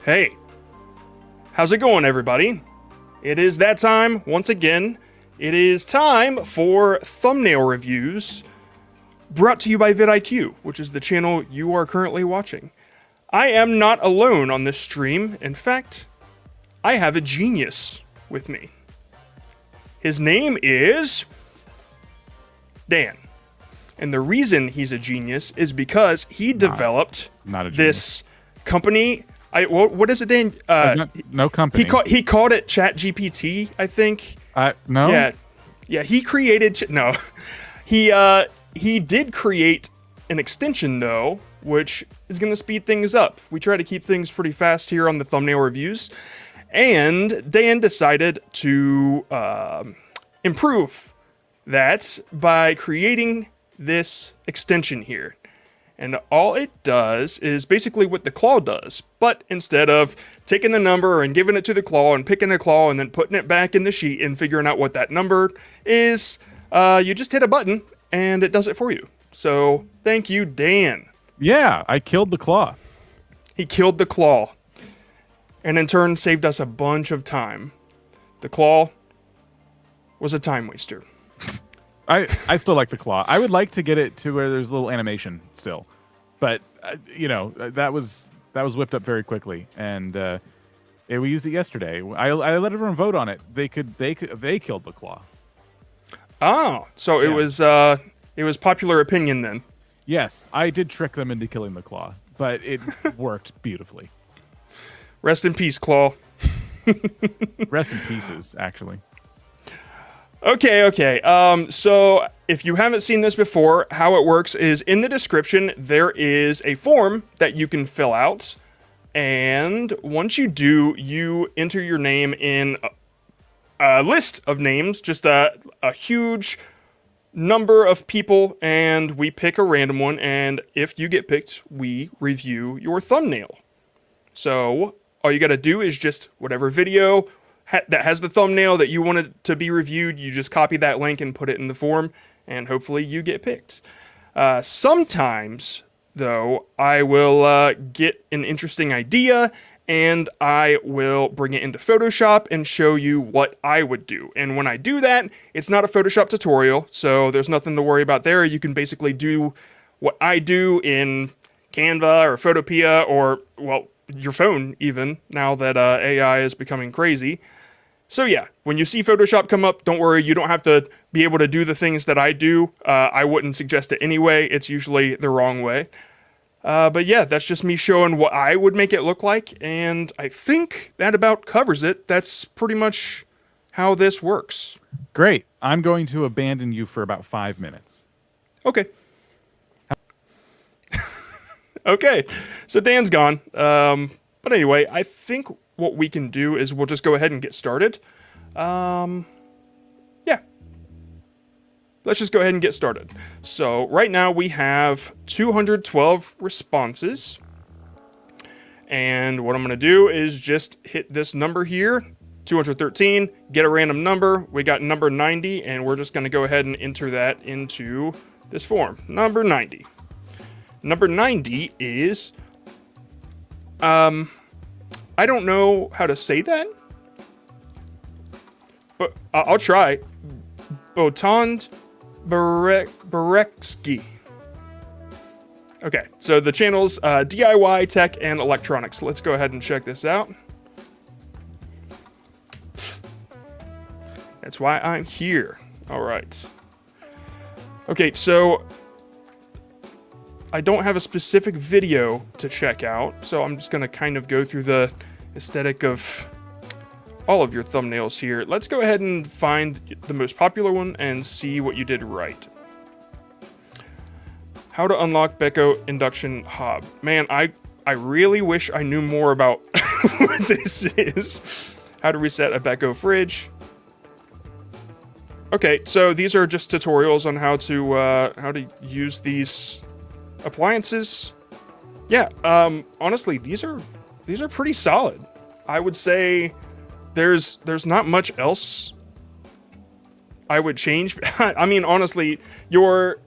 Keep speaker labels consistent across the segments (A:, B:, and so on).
A: Hey, how's it going, everybody? It is that time once again. It is time for thumbnail reviews brought to you by vidIQ, which is the channel you are currently watching. I am not alone on this stream. In fact, I have a genius with me. His name is Dan. And the reason he's a genius is because he developed this company. What is it, Dan?
B: No company.
A: He called it ChatGPT, I think.
B: No.
A: Yeah. He created. No, he did create an extension though, which is going to speed things up. We try to keep things pretty fast here on the thumbnail reviews, and Dan decided to improve that by creating this extension here. And all it does is basically what the claw does, but instead of taking the number and giving it to the claw and picking the claw and then putting it back in the sheet and figuring out what that number is, you just hit a button and it does it for you. So thank you, Dan.
B: Yeah, I killed the claw.
A: He killed the claw and in turn saved us a bunch of time. The claw was a time waster.
B: I still like the claw. I would like to get it to where there's a little animation still, but you know, that was whipped up very quickly, and we used it yesterday. I let everyone vote on it. They killed the claw.
A: Oh, so
B: Yeah.
A: it was popular opinion then.
B: Yes, I did trick them into killing the claw, but it worked beautifully.
A: Rest in peace, claw.
B: Rest in pieces, actually.
A: Okay. So if you haven't seen this before, how it works is in the description, there is a form that you can fill out. And once you do, you enter your name in a list of names, just a huge number of people, and we pick a random one. And if you get picked, we review your thumbnail. So all you got to do is just whatever video that has the thumbnail that you wanted to be reviewed, you just copy that link and put it in the form, and hopefully you get picked. Sometimes, though, I will get an interesting idea, and I will bring it into Photoshop and show you what I would do. And when I do that, it's not a Photoshop tutorial, so there's nothing to worry about there. You can basically do what I do in Canva or Photopea or, well, your phone even, now that AI is becoming crazy. So yeah, when you see Photoshop come up, don't worry, you don't have to be able to do the things that I do. I wouldn't suggest it anyway. It's usually the wrong way. But yeah, that's just me showing what I would make it look like, and I think that about covers it. That's pretty much how this works.
B: Great. I'm going to abandon you for about 5 minutes.
A: Okay. Okay, so Dan's gone. But anyway, I think what we can do is we'll just go ahead and get started. Yeah. Let's just go ahead and get started. So right now we have 212 responses. And what I'm going to do is just hit this number here, 213, get a random number. We got number 90, and we're just going to go ahead and enter that into this form. Number 90. Number 90 is, I don't know how to say that, but I'll try. Botond, Bereczki. Okay, so the channel's DIY, tech, and electronics. Let's go ahead and check this out. That's why I'm here. All right. Okay, so I don't have a specific video to check out, so I'm just going to kind of go through the aesthetic of all of your thumbnails here. Let's go ahead and find the most popular one and see what you did right. How to unlock Beko induction hob. Man, I really wish I knew more about what this is. How to reset a Beko fridge. Okay, so these are just tutorials on how to use these appliances. Yeah, honestly, these are pretty solid. I would say there's not much else I would change. I mean, honestly, your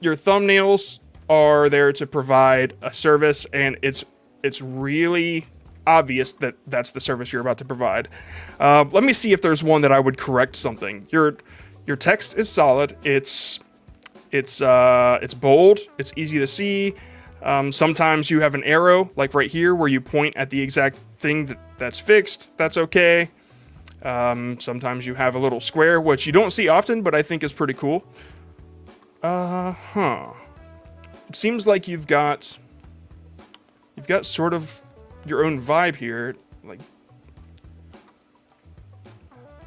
A: thumbnails are there to provide a service, and it's it's really obvious that that's the service you're about to provide. Let me see if there's one that I would correct something. Your text is solid. It's bold. It's easy to see. Sometimes you have an arrow, like right here, where you point at the exact thing that's fixed. That's okay. Sometimes you have a little square, which you don't see often, but I think is pretty cool. It seems like you've got sort of your own vibe here. Like,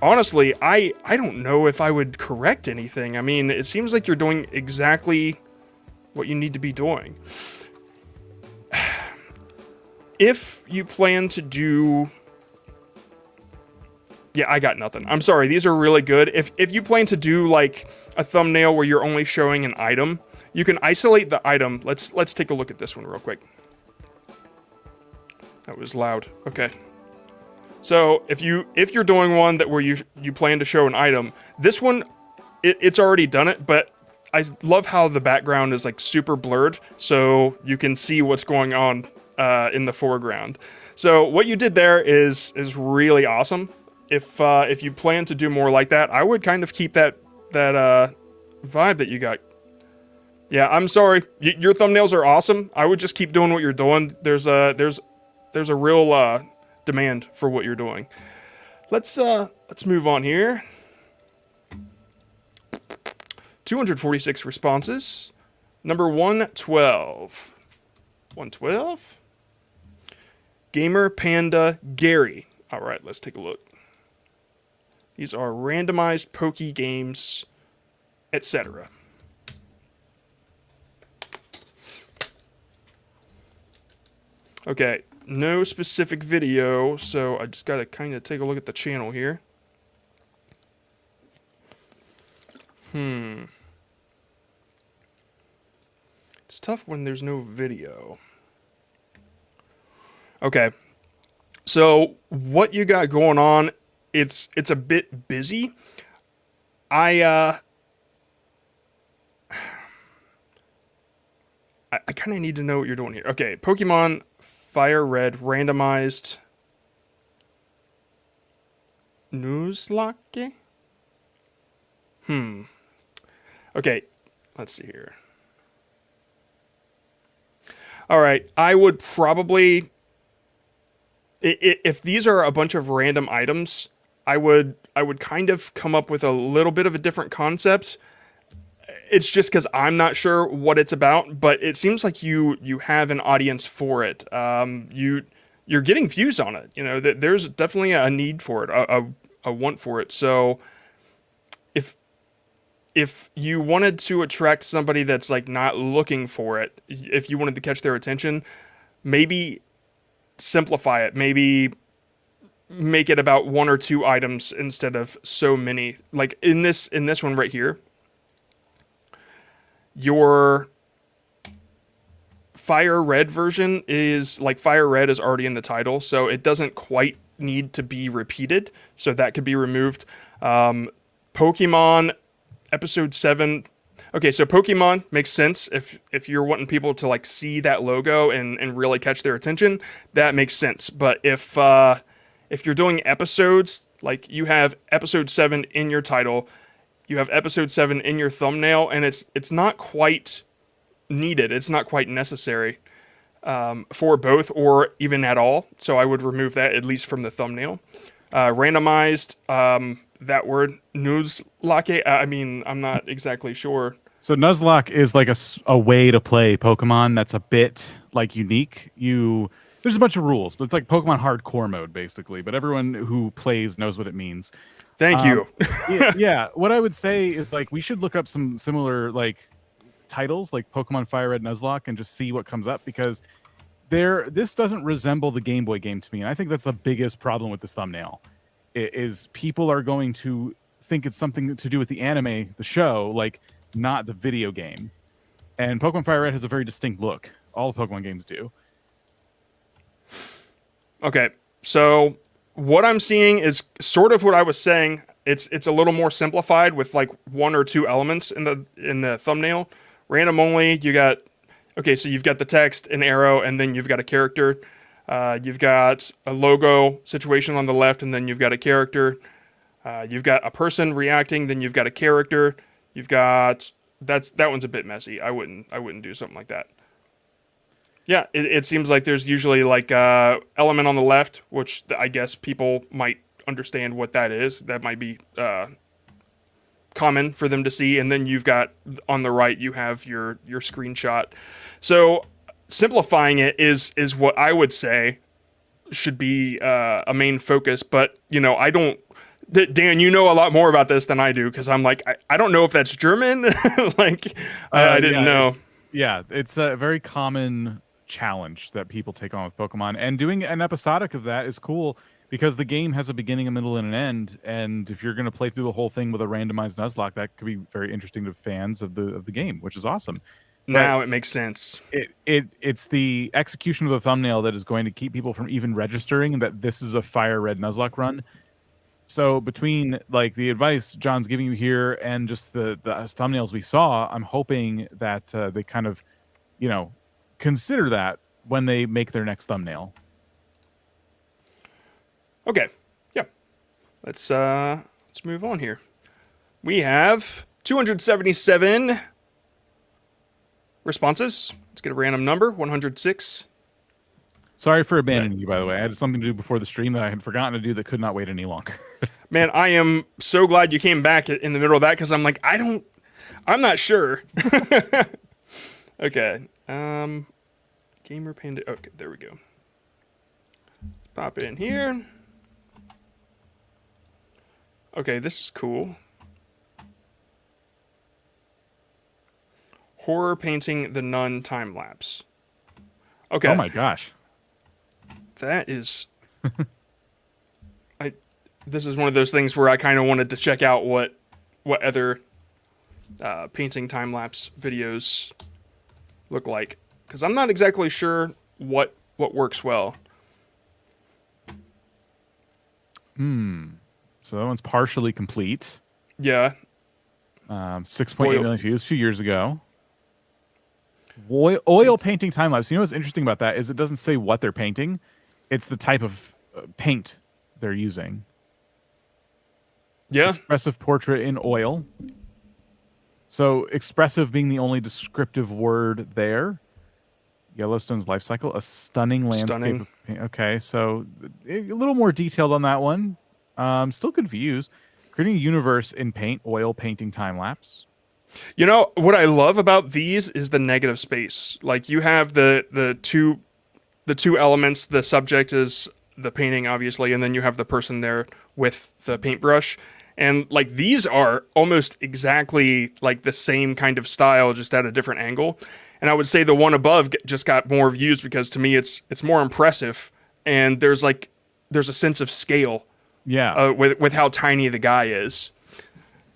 A: honestly, I don't know if I would correct anything. I mean, it seems like you're doing exactly what you need to be doing. If you plan to do... Yeah, I got nothing. I'm sorry, these are really good. If you plan to do, like, a thumbnail where you're only showing an item, you can isolate the item. Let's take a look at this one real quick. That was loud. Okay. So, if you're doing one that where you plan to show an item, this one, it's already done it, but I love how the background is, like, super blurred, so you can see what's going on in the foreground. So, what you did there is really awesome. If you plan to do more like that, I would kind of keep that vibe that you got. Yeah, I'm sorry. Your thumbnails are awesome. I would just keep doing what you're doing. There's a real demand for what you're doing. Let's move on here. 246 responses. Number 112. 112. GamerPandaGary. All right, let's take a look. These are randomized Poke games, etc. Okay, no specific video, so I just gotta kind of take a look at the channel here. It's tough when there's no video. Okay, so what you got going on? It's a bit busy. I kind of need to know what you're doing here. Okay, Pokemon Fire Red randomized Nuzlocke? Okay, let's see here. All right, I would probably, if these are a bunch of random items, I would kind of come up with a little bit of a different concept. It's just because I'm not sure what it's about, but it seems like you have an audience for it. You're getting views on it. You know, there's definitely a need for it, a want for it. So if you wanted to attract somebody that's like not looking for it, if you wanted to catch their attention, maybe simplify it. Maybe make it about one or two items instead of so many. Like in this one right here, your Fire Red version is like Fire Red is already in the title, so it doesn't quite need to be repeated. So that could be removed. Pokemon Episode 7. Okay, so Pokemon makes sense if you're wanting people to like see that logo and really catch their attention. That makes sense. But if you're doing episodes, like you have Episode 7 in your title, you have Episode 7 in your thumbnail, and it's not quite needed. It's not quite necessary for both or even at all. So I would remove that at least from the thumbnail. Randomized, that word, Nuzlocke, I mean, I'm not exactly sure.
B: So Nuzlocke is like a way to play Pokemon that's a bit like unique. There's a bunch of rules, but it's like Pokemon hardcore mode basically, but everyone who plays knows what it means.
A: Thank you.
B: Yeah, what I would say is like we should look up some similar like titles like Pokemon Fire Red Nuzlocke and just see what comes up, because this doesn't resemble the Game Boy game to me, and I think that's the biggest problem with this thumbnail. Is people are going to think it's something to do with the anime, the show, like not the video game. And Pokemon Fire Red has a very distinct look. All the Pokemon games do.
A: Okay, so what I'm seeing is sort of what I was saying. It's a little more simplified with like one or two elements in the thumbnail. Random only. You got Okay, so you've got the text, an arrow, and then you've got a character. You've got a logo situation on the left, and then you've got a character. You've got a person reacting, then you've got a character. You've got that one's a bit messy. I wouldn't do something like that. Yeah, it seems like there's usually like a element on the left, which I guess people might understand what that is. That might be common for them to see, and then you've got on the right you have your screenshot. So simplifying it is what I would say should be a main focus. But I don't. Dan, you know a lot more about this than I do, because I'm like I don't know if that's German. Like I didn't know.
B: It's a very common challenge that people take on with Pokemon, and doing an episodic of that is cool because the game has a beginning, a middle, and an end. And if you're going to play through the whole thing with a randomized Nuzlocke, that could be very interesting to fans of the game, which is awesome.
A: Now it makes sense.
B: It's the execution of the thumbnail that is going to keep people from even registering that this is a Fire Red Nuzlocke run. So between like the advice John's giving you here and just the thumbnails we saw, I'm hoping that they kind of, consider that when they make their next thumbnail.
A: Okay. Yep. Let's move on here. We have 277 responses. Let's get a random number, 106.
B: Sorry for abandoning you, by the way. I had something to do before the stream that I had forgotten to do that could not wait any longer.
A: Man, I am so glad you came back in the middle of that, because I'm like, I'm not sure. Okay. GamerPanda. Okay, there we go. Pop in here. Okay, this is cool. Horror painting the nun time lapse. Okay.
B: Oh my gosh.
A: That is. This is one of those things where I kind of wanted to check out what other painting time lapse videos look like, because I'm not exactly sure what works well.
B: So that one's partially complete.
A: Yeah.
B: 6.8 million views a few years ago. Oil painting time lapse. You know what's interesting about that is it doesn't say what they're painting. It's the type of paint they're using.
A: Yeah.
B: Expressive portrait in oil. So expressive being the only descriptive word there. Yellowstone's life cycle, a stunning landscape.
A: Stunning.
B: Okay, so a little more detailed on that one. Still good views. Creating a universe in paint, oil painting time lapse.
A: You know what I love about these is the negative space. Like you have the two elements. The subject is the painting, obviously, and then you have the person there with the paintbrush. And like these are almost exactly like the same kind of style, just at a different angle. And I would say the one above just got more views because to me it's more impressive, and there's a sense of scale.
B: Yeah.
A: With how tiny the guy is.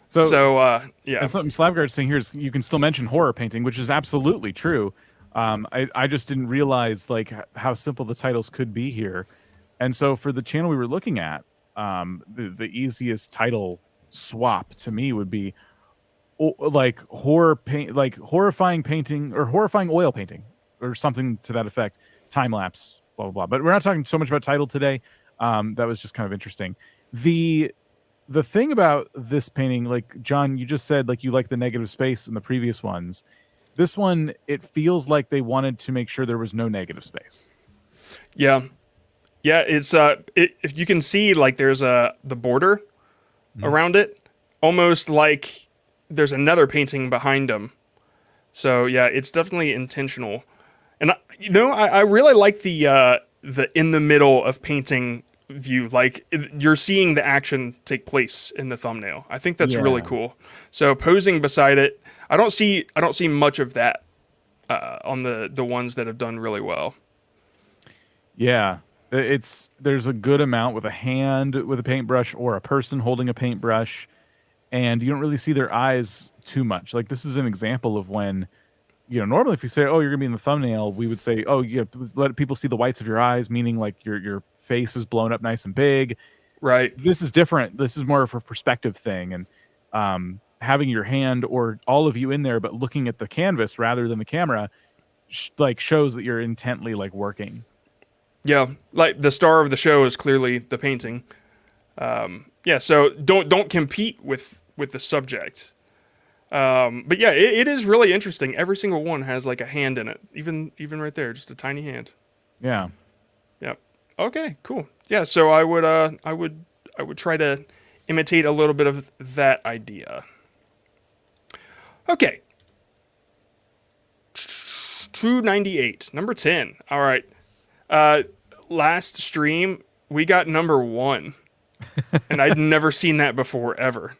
B: So
A: yeah.
B: And something Slavguard's saying here is you can still mention horror painting, which is absolutely true. I just didn't realize like how simple the titles could be here. And so for the channel we were looking at, the easiest title swap to me would be like horrifying painting or horrifying oil painting or something to that effect. Time lapse, blah, blah, blah. But we're not talking so much about title today. That was just kind of interesting. The thing about this painting, like John, you just said, like you like the negative space in the previous ones. This one, it feels like they wanted to make sure there was no negative space.
A: Yeah. Yeah, it's if you can see like there's the border around it, almost like there's another painting behind them. So yeah, it's definitely intentional. And I really like the in the middle of painting view, like you're seeing the action take place in the thumbnail. I think that's really cool. So posing beside it, I don't see much of that on the ones that have done really well.
B: Yeah. There's a good amount with a hand with a paintbrush or a person holding a paintbrush, and you don't really see their eyes too much. Like this is an example of when, normally if you say, oh, you're gonna be in the thumbnail, we would say, oh, yeah, let people see the whites of your eyes, meaning like your face is blown up nice and big.
A: Right.
B: This is different. This is more of a perspective thing, and having your hand or all of you in there, but looking at the canvas rather than the camera like shows that you're intently like working.
A: Yeah, like the star of the show is clearly the painting. Yeah, so don't compete with the subject. But yeah, it is really interesting. Every single one has like a hand in it, even right there, just a tiny hand.
B: Yeah.
A: Yep. Okay, cool. Yeah, so I would try to imitate a little bit of that idea. Okay. 298, number 10. All right. Last stream we got number 1. And I'd never seen that before ever.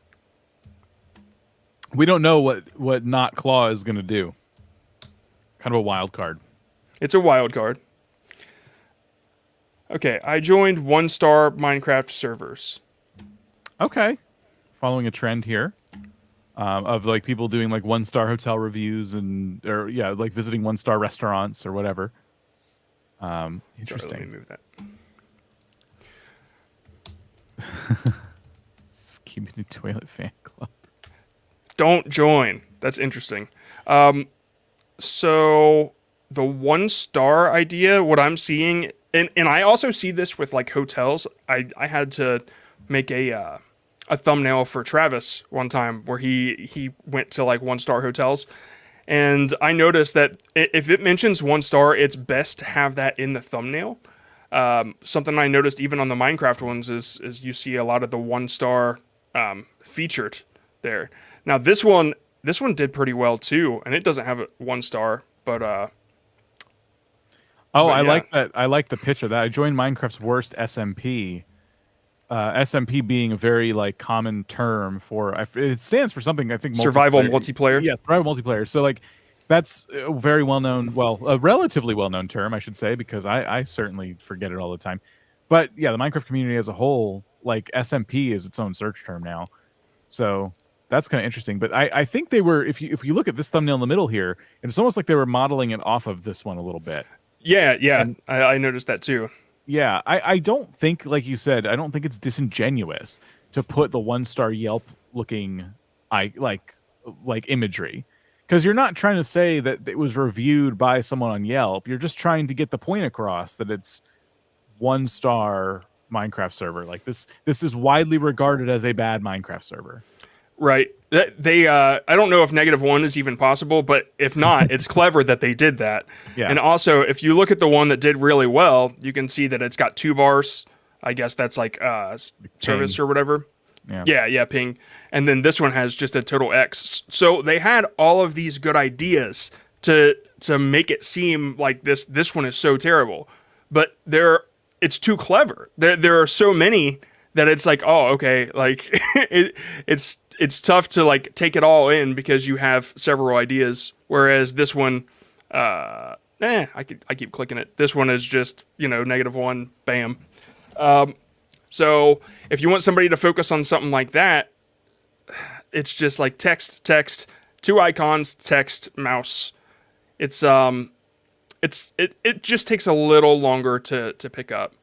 B: We don't know what Not Claw is going to do. Kind of a wild card.
A: It's a wild card. Okay, I joined 1-star Minecraft servers.
B: Okay. Following a trend here of like people doing like 1-star hotel reviews or like visiting 1-star restaurants or whatever. Interesting.
A: Sorry, let me move that.
B: Keeping the Toilet Fan Club.
A: Don't join. That's interesting. So the 1-star idea, what I'm seeing, and I also see this with like hotels. I had to make a thumbnail for Travis one time where he went to like 1-star hotels, and I noticed that if it mentions 1-star, it's best to have that in the thumbnail. Something I noticed even on the Minecraft ones is you see a lot of the 1-star featured there. Now this one did pretty well too, and it doesn't have a 1-star, but
B: I like that. I like the pitch of that. I joined Minecraft's worst SMP. SMP being a very like common term for it stands for something I think
A: survival multiplayer.
B: Yes, survival multiplayer. So like that's a very well known, a relatively well known term, I should say, because I certainly forget it all the time. But yeah, the Minecraft community as a whole, like SMP is its own search term now. So that's kind of interesting. But I think they were, if you look at this thumbnail in the middle here, it's almost like they were modeling it off of this one a little bit.
A: Yeah, and I noticed that too.
B: Yeah, I don't think, like you said, I don't think it's disingenuous to put the 1-star Yelp looking like imagery, because you're not trying to say that it was reviewed by someone on Yelp. You're just trying to get the point across that it's 1-star Minecraft server. Like this is widely regarded as a bad Minecraft server.
A: Right. They I don't know if -1 is even possible, but if not, it's clever that they did that.
B: Yeah.
A: And also, if you look at the one that did really well, you can see that it's got 2 bars. I guess that's like service or whatever. Yeah, ping. And then this one has just a total X. So they had all of these good ideas to make it seem like this one is so terrible. But it's too clever. There are so many that it's like, oh, okay, like it's tough to like take it all in because you have several ideas. Whereas this one, I keep clicking it. This one is just, -1, bam. So if you want somebody to focus on something like that, it's just like text, 2 icons, text, mouse. It just takes a little longer to pick up.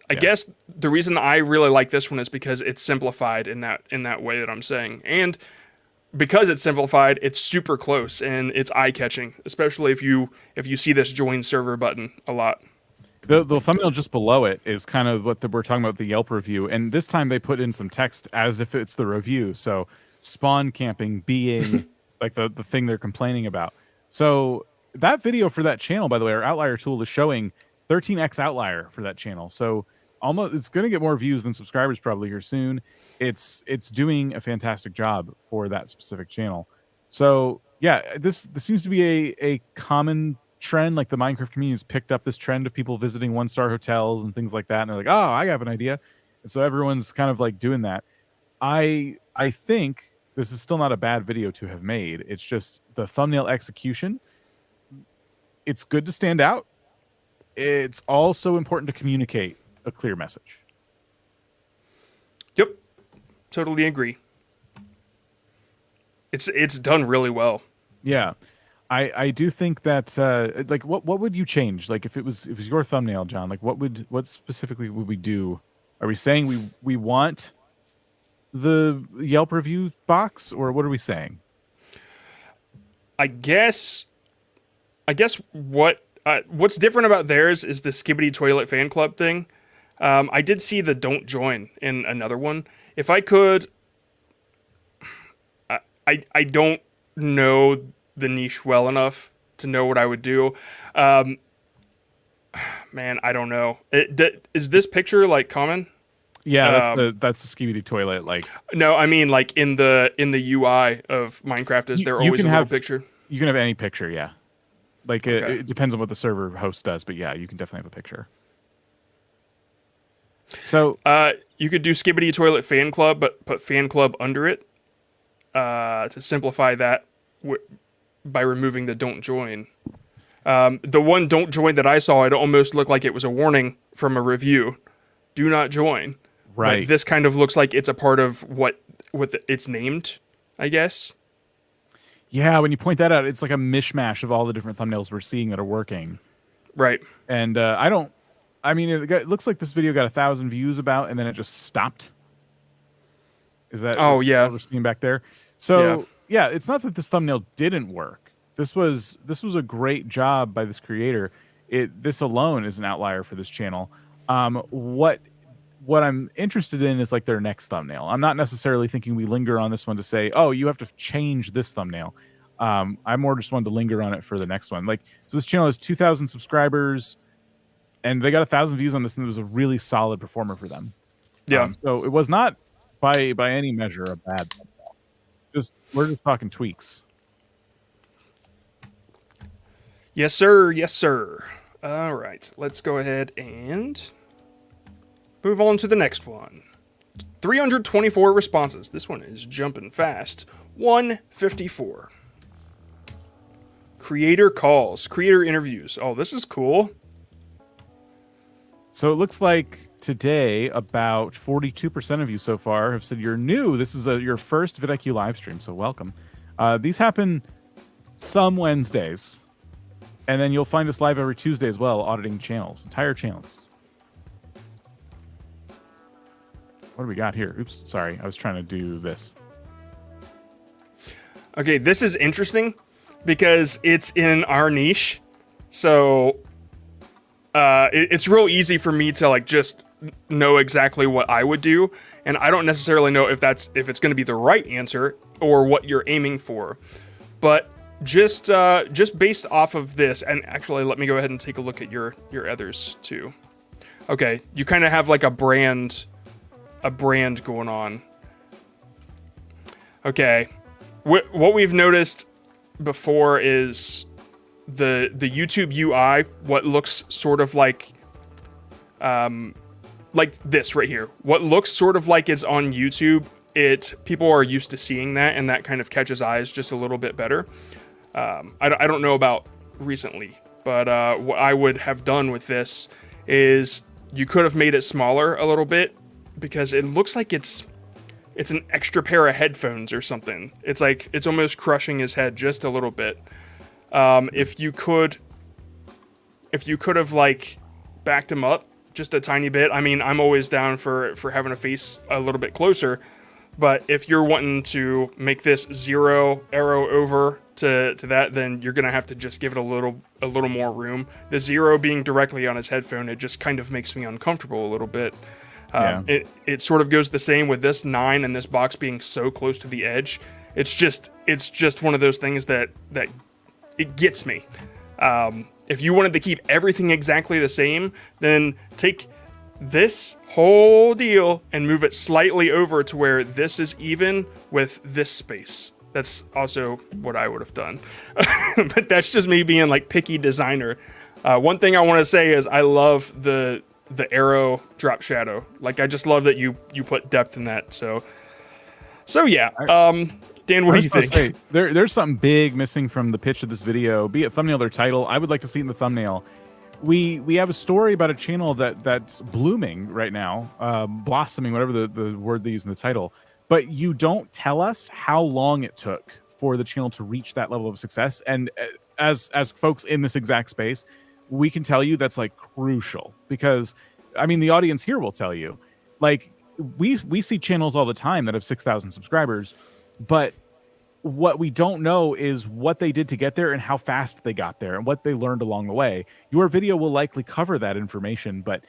A: I guess the reason I really like this one is because it's simplified in that way that I'm saying. And because it's simplified, it's super close and it's eye-catching, especially if you see this join server button a lot.
B: The thumbnail just below it is kind of what we're talking about, the Yelp review. And this time they put in some text as if it's the review. So spawn camping being like the thing they're complaining about. So that video for that channel, by the way, our outlier tool is showing 13x outlier for that channel. So almost it's going to get more views than subscribers probably here soon. It's doing a fantastic job for that specific channel. So yeah, this seems to be a common trend. Like the Minecraft community has picked up this trend of people visiting 1-star hotels and things like that, and they're like, oh, I have an idea. And so everyone's kind of like doing that. I think this is still not a bad video to have made. It's just the thumbnail execution. It's good to stand out. It's also important to communicate a clear message.
A: Yep, totally agree. It's done really well.
B: Yeah, I do think that like what would you change? Like if it was your thumbnail, John, like what specifically would we do? Are we saying we want the Yelp review box, or what are we saying?
A: I guess I guess what's different about theirs is the Skibbity Toilet fan club thing. I did see the don't join in another one. If I could, I don't know the niche well enough to know what I would do. Man, I don't know. Is this picture like common?
B: Yeah, that's the Skibidi toilet. Like,
A: no, I mean like in the UI of Minecraft, is there always a little picture?
B: You can have any picture, yeah. Like
A: Okay.
B: it depends on what the server host does, but yeah, you can definitely have a picture. So
A: you could do Skibbity Toilet fan club, but put fan club under it to simplify that by removing the don't join. The one don't join that I saw, it almost looked like it was a warning from a review. Do not join.
B: right.
A: But this kind of looks like it's a part of what it's named, I guess.
B: Yeah, when you point that out, it's like a mishmash of all the different thumbnails we're seeing that are working.
A: Right.
B: And I mean, it looks like this video got 1,000 views about, and then it just stopped. Is that
A: Oh, yeah.
B: what we're seeing back there? So yeah, it's not that this thumbnail didn't work. This was a great job by this creator. This alone is an outlier for this channel. What I'm interested in is like their next thumbnail. I'm not necessarily thinking we linger on this one to say, oh, you have to change this thumbnail. I more just wanted to linger on it for the next one. Like, so this channel has 2,000 subscribers, and they got 1,000 views on this, and it was a really solid performer for them.
A: Yeah.
B: So it was not by any measure a bad thumbnail. We're just talking tweaks.
A: Yes, sir. Yes, sir. All right. Let's go ahead and move on to the next one. 324 responses. This one is jumping fast. 154. Creator calls. Creator interviews. Oh, this is cool.
B: So it looks like today about 42% of you so far have said you're new. This is your first vidIQ live stream, so welcome. These happen some Wednesdays, and then you'll find us live every Tuesday as well, auditing channels, entire channels. What do we got here? Oops, sorry, I was trying to do this.
A: Okay, this is interesting because it's in our niche, so it's real easy for me to like just know exactly what I would do, and I don't necessarily know if it's going to be the right answer or what you're aiming for. But just based off of this, and actually let me go ahead and take a look at your others too. Okay, you kind of have like a brand going on. Okay, what we've noticed before is the YouTube UI, what looks sort of like this right here. What looks sort of like it's on YouTube, people are used to seeing that, and that kind of catches eyes just a little bit better. I don't know about recently, but what I would have done with this is you could have made it smaller a little bit, because it looks like it's an extra pair of headphones or something. It's like it's almost crushing his head just a little bit. If you could have like backed him up just a tiny bit. I mean, I'm always down for having a face a little bit closer, but if you're wanting to make this 0 arrow over to that, then you're gonna have to just give it a little more room. The 0 being directly on his headphone, it just kind of makes me uncomfortable a little bit. It sort of goes the same with this 9 and this box being so close to the edge. It's just one of those things that it gets me. If you wanted to keep everything exactly the same, then take this whole deal and move it slightly over to where this is even with this space. That's also what I would have done. But that's just me being like picky designer. One thing I want to say is I love the arrow drop shadow. Like, I just love that you put depth in that. So yeah. Dan, what do you think?
B: Say, there's something big missing from the pitch of this video, be it thumbnail or title. I would like to see it in the thumbnail. We have a story about a channel that's blooming right now, blossoming, whatever the word they use in the title. But you don't tell us how long it took for the channel to reach that level of success. And as folks in this exact space, we can tell you that's like crucial, because I mean, the audience here will tell you, like, we see channels all the time that have 6,000 subscribers, but what we don't know is what they did to get there and how fast they got there and what they learned along the way. Your video will likely cover that information, but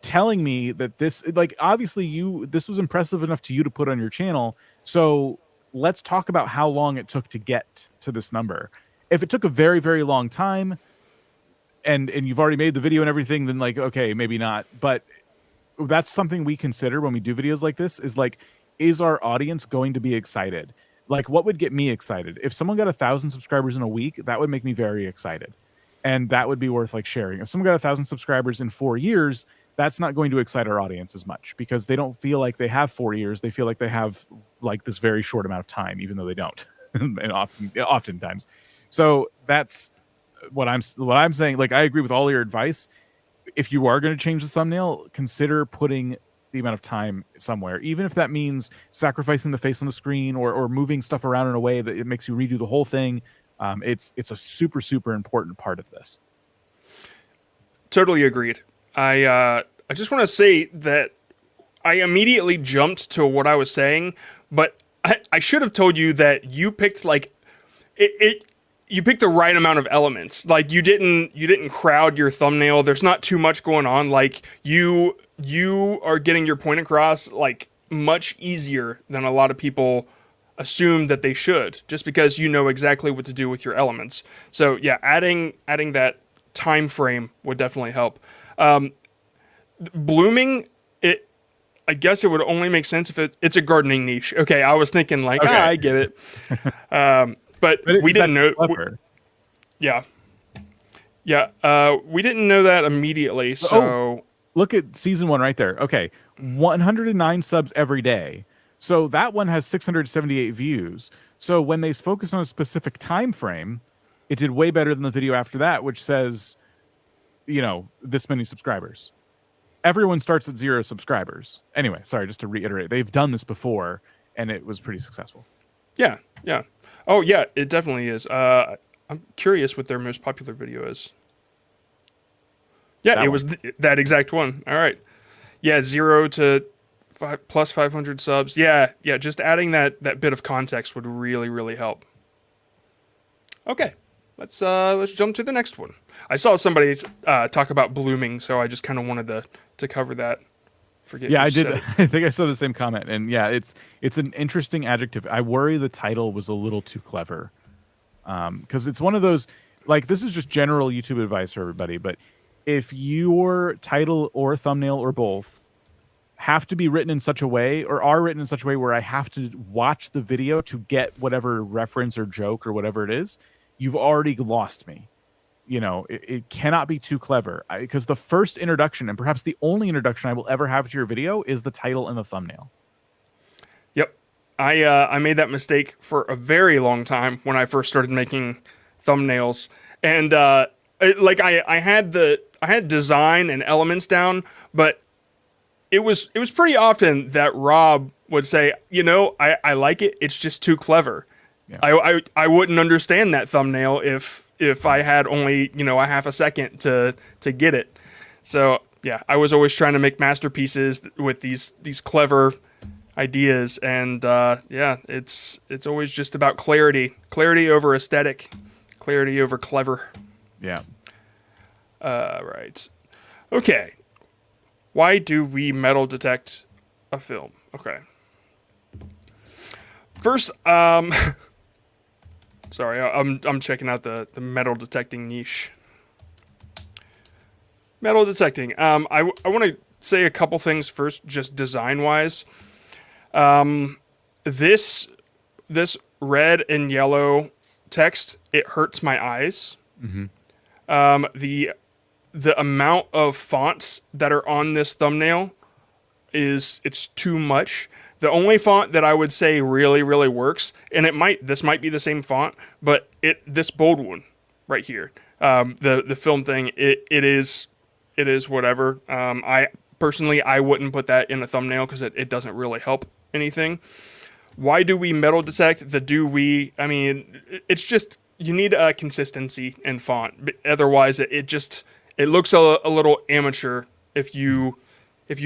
B: telling me that this, like, obviously this was impressive enough to you to put on your channel. So let's talk about how long it took to get to this number. If it took a very, very long time and you've already made the video and everything, then like, okay, maybe not. But that's something we consider when we do videos like this, is like, is our audience going to be excited? Like, what would get me excited? If someone got 1,000 subscribers in a week, that would make me very excited. And that would be worth like sharing. If someone got 1,000 subscribers in 4 years, that's not going to excite our audience as much, because they don't feel like they have 4 years. They feel like they have like this very short amount of time, even though they don't. And oftentimes. So that's what I'm saying. Like, I agree with all your advice. If you are going to change the thumbnail, consider putting the amount of time somewhere, even if that means sacrificing the face on the screen or moving stuff around in a way that it makes you redo the whole thing. It's a super, super important part of this.
A: Totally agreed. I just want to say that I immediately jumped to what I was saying, but I should have told you that you picked like you picked the right amount of elements. Like, you didn't crowd your thumbnail. There's not too much going on. Like, you are getting your point across like much easier than a lot of people assume that they should, just because you know exactly what to do with your elements. So yeah, adding that time frame would definitely help. Blooming, I guess it would only make sense if it's a gardening niche. Okay, I was thinking like, okay. I get it. But we didn't know. Yeah. We didn't know that immediately. So
B: look at season 1 right there. Okay, 109 subs every day. So that one has 678 views. So when they focused on a specific time frame, it did way better than the video after that, which says, this many subscribers. Everyone starts at 0 subscribers. Anyway, sorry, just to reiterate, they've done this before, and it was pretty successful.
A: Yeah. Oh, yeah, it definitely is. I'm curious what their most popular video is. Yeah, that was that exact one. All right. Yeah, 0 to plus 500 subs. Yeah, just adding that bit of context would really, really help. Okay, let's jump to the next one. I saw somebody talk about blooming, so I just kind of wanted to cover that.
B: Yeah, I did. I think I saw the same comment, and yeah, it's an interesting adjective. I worry the title was a little too clever, because it's one of those, like, this is just general YouTube advice for everybody, but if your title or thumbnail or both have to be written in such a way, or are written in such a way where I have to watch the video to get whatever reference or joke or whatever it is, you've already lost me. It cannot be too clever, because the first introduction, and perhaps the only introduction I will ever have to your video, is the title and the thumbnail. Yep.
A: I made that mistake for a very long time when I first started making thumbnails. And I had design and elements down, but it was pretty often that Rob would say, I like it. It's just too clever. Yeah. I wouldn't understand that thumbnail if I had only, a half a second to get it. So yeah, I was always trying to make masterpieces with these clever ideas, and yeah, it's always just about clarity over aesthetic, clarity over clever.
B: Yeah.
A: Right. Okay. Why do we metal detect a film? Okay. First, sorry, I'm checking out the metal detecting niche. Metal detecting. I want to say a couple things first, just design wise. This red and yellow text, it hurts my eyes. Mm-hmm. The amount of fonts that are on this thumbnail it's too much. The only font that I would say really, really works, and this might be the same font, but this bold one right here, the film thing, it is whatever. I personally wouldn't put that in a thumbnail because it doesn't really help anything. Why do we metal detect? I mean, it's just, you need a consistency in font. Otherwise, it looks a little amateur if you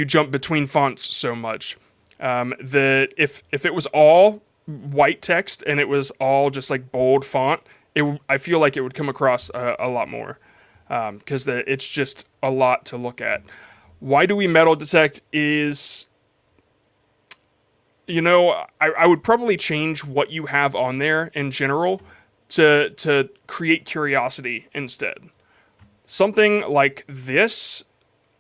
A: jump between fonts so much. If it was all white text and it was all just like bold font, I feel like it would come across a lot more, because it's just a lot to look at. Why do we metal detect is, I would probably change what you have on there in general to create curiosity instead. Something like this,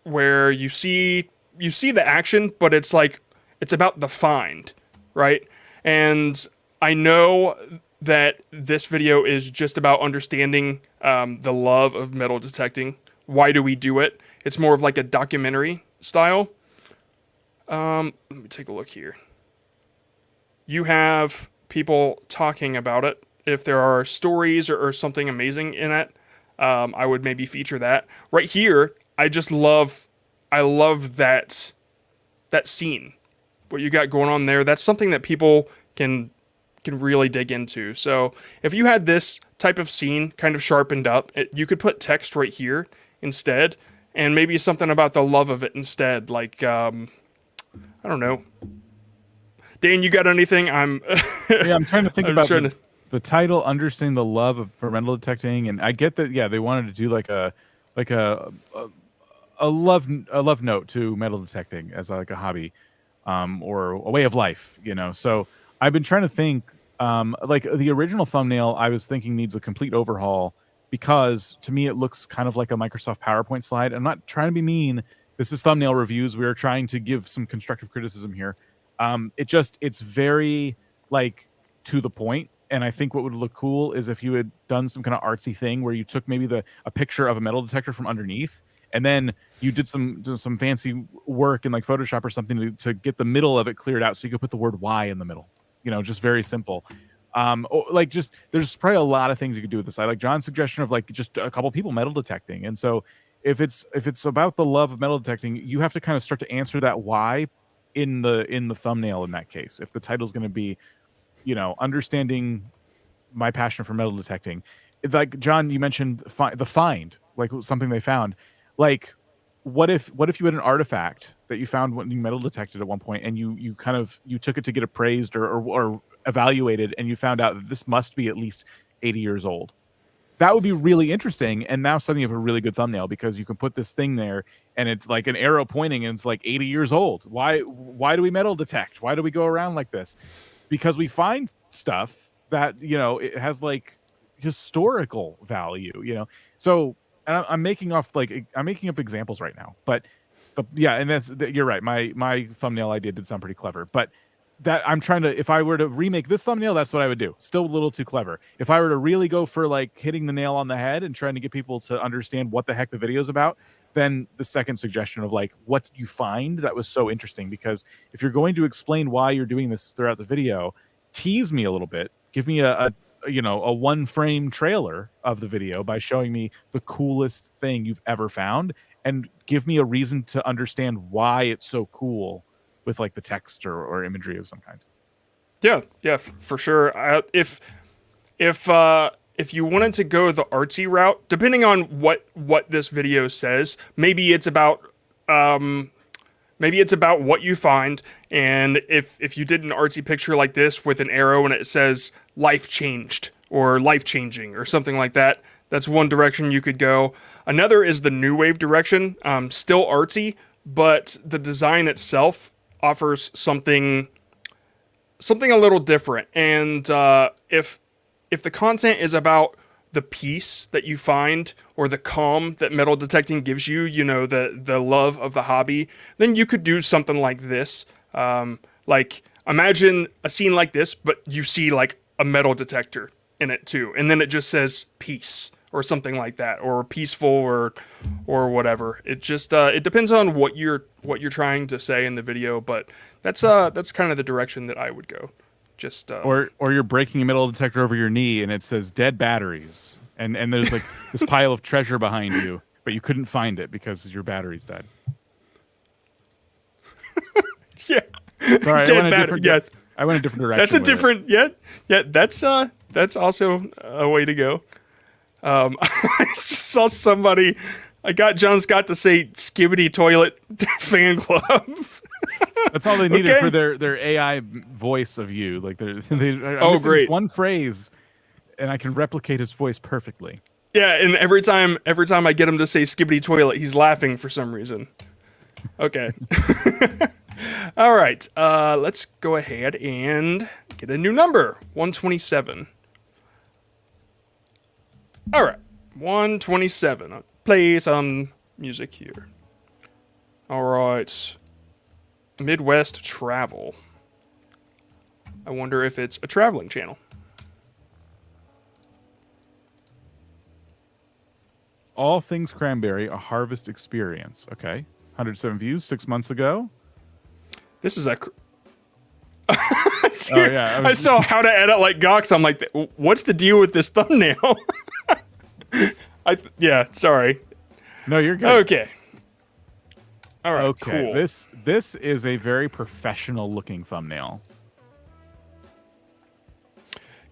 A: where you see the action, but it's like it's about the find, right? And I know that this video is just about understanding the love of metal detecting. Why do we do it? It's more of like a documentary style. Let me take a look here. You have people talking about it. If there are stories or something amazing in it, I would maybe feature that. Right here, I love that scene. What you got going on there, that's something that people can really dig into. So if you had this type of scene kind of sharpened up, you could put text right here instead, and maybe something about the love of it instead. Like, I don't know. Dan, you got anything?
B: I'm trying to think about the title, understanding the love for metal detecting, and I get that. Yeah, they wanted to do like a love note to metal detecting as like a hobby, or a way of life. So I've been trying to think. Like the original thumbnail, I was thinking needs a complete overhaul, because to me it looks kind of like a Microsoft PowerPoint slide. I'm not trying to be mean. This is thumbnail reviews. We are trying to give some constructive criticism here. It's very like to the point. And I think what would look cool is if you had done some kind of artsy thing where you took maybe a picture of a metal detector from underneath, and then you did some fancy work in like Photoshop or something to get the middle of it cleared out, so you could put the word "Y" in the middle. Just very simple. There's probably a lot of things you could do with this. I like John's suggestion of like just a couple people metal detecting. And so if it's about the love of metal detecting, you have to kind of start to answer that why in the thumbnail. In that case, if the title is going to be, understanding my passion for metal detecting, like John, you mentioned the find, like something they found. Like, what if you had an artifact that you found when you metal detected at one point, and you took it to get appraised or evaluated, and you found out that this must be at least 80 years old? That would be really interesting. And now suddenly you have a really good thumbnail, because you can put this thing there and it's like an arrow pointing and it's like 80 years old. Why do we metal detect? Why do we go around like this? Because we find stuff that, it has like historical value, So I'm making up examples right now, but yeah, and you're right. My thumbnail idea did sound pretty clever, but that I'm trying to, if I were to remake this thumbnail, that's what I would do. Still a little too clever. If I were to really go for like hitting the nail on the head and trying to get people to understand what the heck the video is about, then the second suggestion of like, what did you find that was so interesting? Because if you're going to explain why you're doing this throughout the video, tease me a little bit. Give me a one frame trailer of the video by showing me the coolest thing you've ever found, and give me a reason to understand why it's so cool, with like the text or imagery of some kind.
A: Yeah, for sure. If you wanted to go the artsy route, depending on what this video says, maybe it's about what you find. And if you did an artsy picture like this with an arrow and it says life changed or life changing or something like that, that's one direction you could go. Another is the new wave direction, still artsy, but the design itself offers something a little different. And if the content is about the peace that you find or the calm that metal detecting gives you, the love of the hobby, then you could do something like this. Like, imagine a scene like this, but you see like a metal detector in it too, and then it just says peace or something like that, or peaceful, or whatever. It just it depends on what you're trying to say in the video, but that's kind of the direction that I would go. Just
B: or you're breaking a metal detector over your knee and it says dead batteries, and there's like this pile of treasure behind you, but you couldn't find it because your batteries died.
A: Yeah.
B: Sorry,
A: Dead battery. Yeah.
B: I went a different direction.
A: That's a different. Yeah. That's also a way to go. I just saw somebody. John Scott to say "Skibbity Toilet Fan Club."
B: That's all they needed
A: Okay.
B: for their AI voice of you. Like I'm
A: Oh,
B: missing
A: great.
B: this one phrase, and I can replicate his voice perfectly.
A: Yeah, and every time I get him to say skibbity toilet, he's laughing for some reason. Okay. All right. Let's go ahead and get a new number. 127. All right. 127. I'll play some music here. All right. Midwest travel. I wonder if it's a traveling channel.
B: All Things Cranberry, a harvest experience. Okay. 107 views 6 months ago.
A: This is a... Dude,
B: Oh, yeah.
A: I saw how to edit like Gox. I'm like, what's the deal with this thumbnail? Yeah, sorry.
B: No, you're good.
A: Okay. All right,
B: Okay.
A: cool.
B: This is a very professional looking thumbnail.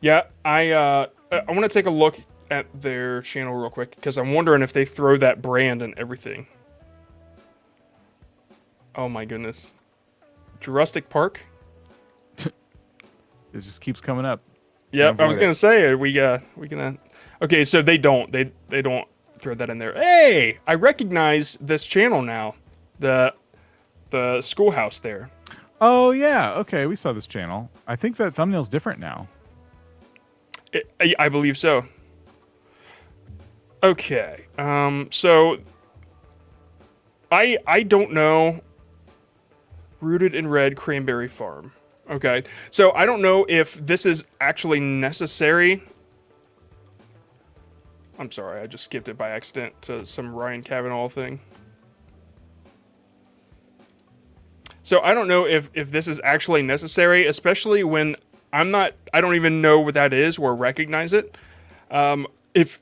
A: Yeah, I want to take a look at their channel real quick because I'm wondering if they throw that brand and everything. Oh my goodness. Jurassic Park?
B: It just keeps coming up.
A: Yep, I was gonna say we gonna. Okay, so they don't throw that in there. Hey, I recognize this channel now. The schoolhouse there.
B: Oh yeah, okay, we saw this channel. I think that thumbnail's different now.
A: I believe so. Okay, so I don't know. Rooted in Red Cranberry Farm. Okay, so I don't know if this is actually necessary. I'm sorry, I just skipped it by accident to some Ryan Kavanaugh thing. So I don't know if this is actually necessary, especially when I don't even know what that is or recognize it. If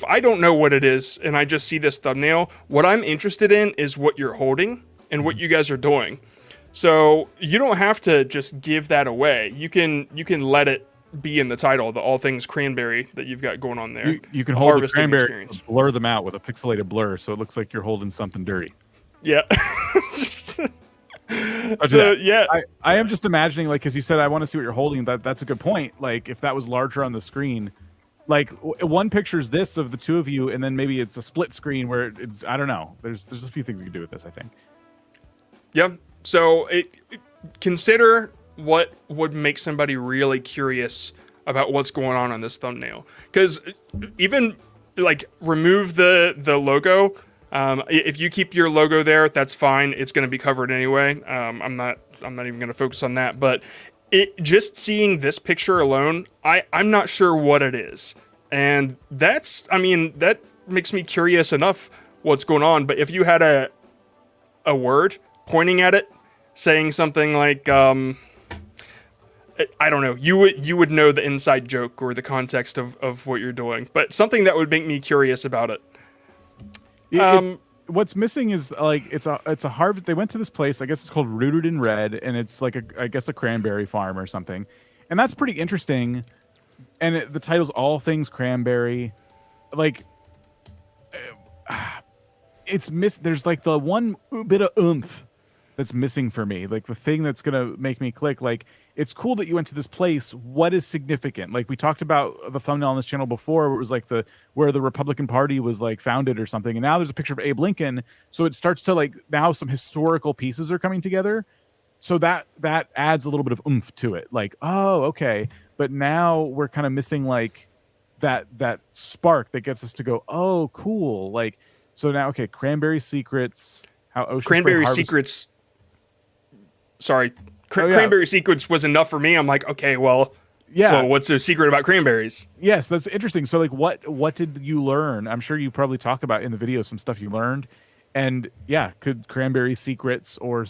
A: I don't know what it is and I just see this thumbnail, what I'm interested in is what you're holding and what you guys are doing. So you don't have to just give that away. You can let it be in the title, the All Things Cranberry that you've got going on there.
B: You can hold the
A: Harvesting
B: cranberry,
A: experience.
B: blur them out with a pixelated blur, so it looks like you're holding something dirty.
A: Yeah. So yeah,
B: I am just imagining, like, because you said I want to see what you're holding. That's a good point. Like, if that was larger on the screen, like one picture is this of the two of you, and then maybe it's a split screen where it's, I don't know. There's a few things you can do with this, I think.
A: yeah. So consider what would make somebody really curious about what's going on this thumbnail. Because even like remove the logo. If you keep your logo there, that's fine. It's going to be covered anyway. I'm not even going to focus on that. But just seeing this picture alone, I'm not sure what it is, and that makes me curious enough what's going on. But if you had a word pointing at it, saying something like I don't know, you would know the inside joke or the context of what you're doing. But something that would make me curious about it.
B: What's missing is like it's a harvest. They went to this place. I guess it's called Rooted in Red, and it's like a cranberry farm or something, and that's pretty interesting. And the title's All Things Cranberry. Like, there's like the one bit of oomph that's missing for me. Like the thing that's gonna make me click. Like, it's cool that you went to this place. What is significant? Like we talked about the thumbnail on this channel before, where it was like where the Republican Party was like founded or something. And now there's a picture of Abe Lincoln. So it starts to like now some historical pieces are coming together. So that adds a little bit of oomph to it. Like, oh, okay. But now we're kind of missing like that spark that gets us to go, oh, cool. Like, so now, okay, Cranberry Secrets, how Ocean
A: Cranberry
B: Spray
A: Secrets. Sorry. Cranberry Secrets was enough for me. I'm like, okay, well, what's the secret about cranberries?
B: Yes, that's interesting. So, like, what did you learn? I'm sure you probably talk about in the video some stuff you learned, and yeah, could Cranberry Secrets or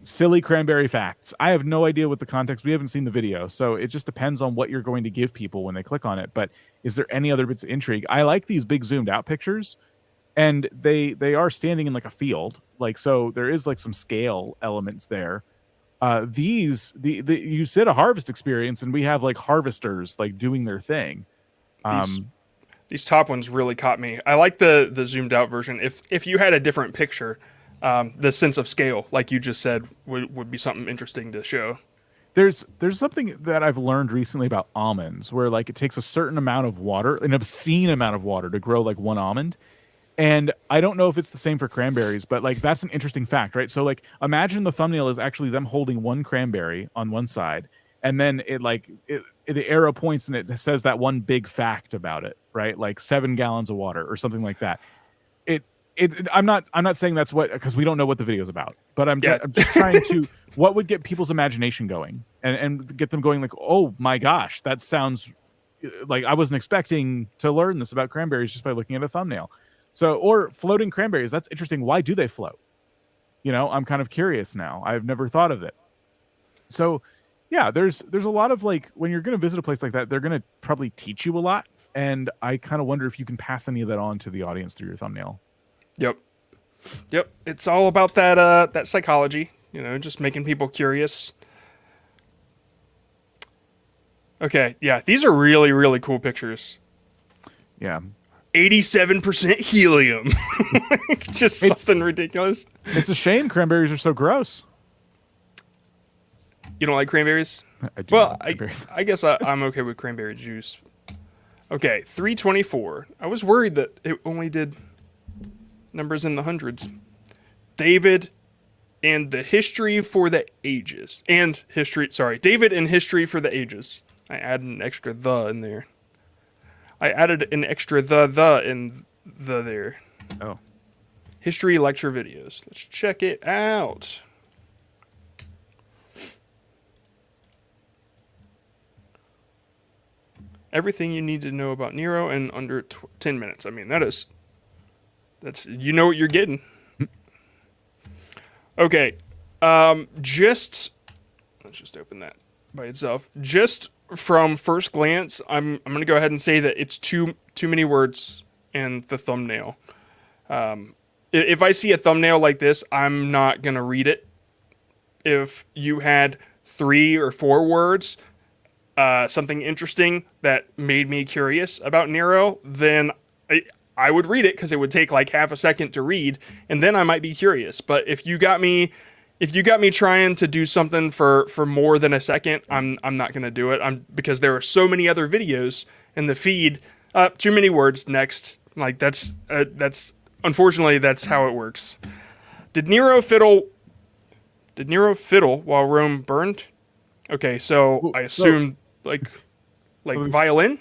B: silly cranberry facts? I have no idea what the context. We haven't seen the video, so it just depends on what you're going to give people when they click on it. But is there any other bits of intrigue? I like these big zoomed out pictures. And they are standing in like a field, like, so there is like some scale elements there. You said a harvest experience, and we have like harvesters like doing their thing.
A: These top ones really caught me. I like the zoomed out version. If you had a different picture, the sense of scale, like you just said, would be something interesting to show.
B: There's something that I've learned recently about almonds, where like it takes a certain amount of water, an obscene amount of water, to grow like one almond. And I don't know if it's the same for cranberries, but like that's an interesting fact, right? So like imagine the thumbnail is actually them holding one cranberry on one side, and then the arrow points and it says that one big fact about it, right? Like 7 gallons of water or something like that. I'm not saying that's what, because we don't know what the video is about, but I'm just trying to, what would get people's imagination going and get them going like, oh my gosh, that sounds like I wasn't expecting to learn this about cranberries just by looking at a thumbnail. So, or floating cranberries, that's interesting. Why do they float? You know, I'm kind of curious now. I've never thought of it. So yeah, there's a lot of like, when you're going to visit a place like that, they're going to probably teach you a lot. And I kind of wonder if you can pass any of that on to the audience through your thumbnail.
A: Yep. It's all about that psychology, you know, just making people curious. Okay, yeah, these are really, really cool pictures.
B: Yeah.
A: 87% helium. Just something ridiculous.
B: It's a shame cranberries are so gross.
A: You don't like cranberries?
B: I do.
A: Well,
B: like cranberries.
A: I guess I'm okay with cranberry juice. Okay, 324. I was worried that it only did numbers in the hundreds. David and the history for the ages. David and history for the ages. I added an extra the in there. I added an extra the in the there.
B: Oh.
A: History lecture videos. Let's check it out. Everything you need to know about Nero in under 10 minutes. I mean, that's, you know what you're getting. Okay. Let's just open that by itself. Just from first glance, I'm going to go ahead and say that it's too many words in the thumbnail. If I see a thumbnail like this, I'm not going to read it. If you had 3 or 4 words, something interesting that made me curious about Nero, then I would read it because it would take like half a second to read, and then I might be curious. But if you got me trying to do something for more than a second, I'm not gonna do it. Because there are so many other videos in the feed. Too many words. Next, like that's unfortunately that's how it works. Did Nero fiddle while Rome burned? Okay, so I assume like violin.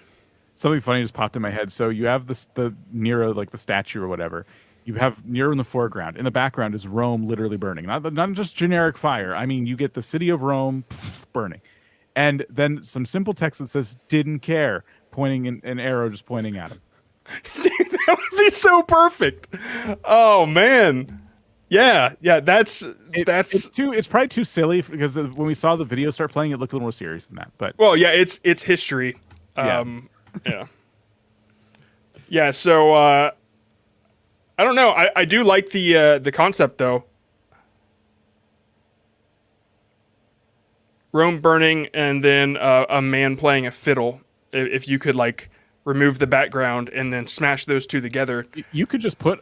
B: Something funny just popped in my head. So you have the Nero, like the statue or whatever. You have Nero in the foreground. In the background is Rome literally burning. Not just generic fire. I mean, you get the city of Rome burning. And then some simple text that says, didn't care, pointing an arrow just pointing at him.
A: Dude, that would be so perfect. Oh, man. Yeah, it's
B: probably too silly because when we saw the video start playing, it looked a little more serious than that. But
A: well, yeah, it's history. Yeah. So I don't know. I do like the concept though. Rome burning and then a man playing a fiddle. If you could like remove the background and then smash those two together.
B: You could just put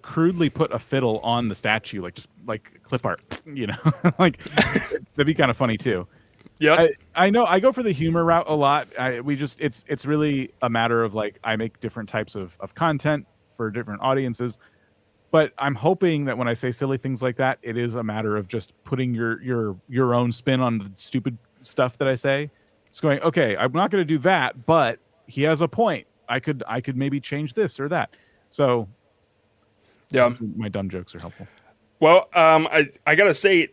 B: crudely put a fiddle on the statue, like just like clip art, you know, like that'd be kind of funny too.
A: Yeah,
B: I know. I go for the humor route a lot. It's really a matter of like I make different types of content for different audiences, but I'm hoping that when I say silly things like that, it is a matter of just putting your own spin on the stupid stuff that I say. It's going, okay, I'm not going to do that, but he has a point. I could maybe change this or that. So
A: yeah,
B: my dumb jokes are helpful.
A: Well, I gotta say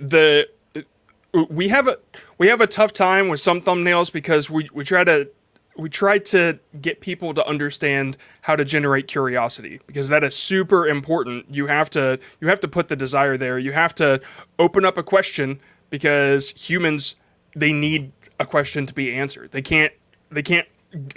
A: we have a tough time with some thumbnails because we try to get people to understand how to generate curiosity, because that is super important. You have to put the desire there. You have to open up a question because humans, they need a question to be answered. They can't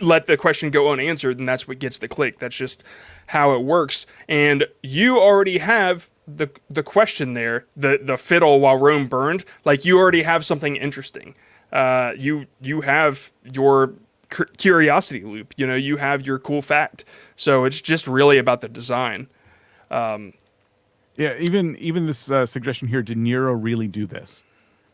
A: let the question go unanswered, and that's what gets the click. That's just how it works. And you already have the question there, the fiddle while Rome burned. Like, you already have something interesting. You have your curiosity loop. You know, you have your cool fact. So it's just really about the design.
B: Yeah, even this suggestion here, did Nero really do this?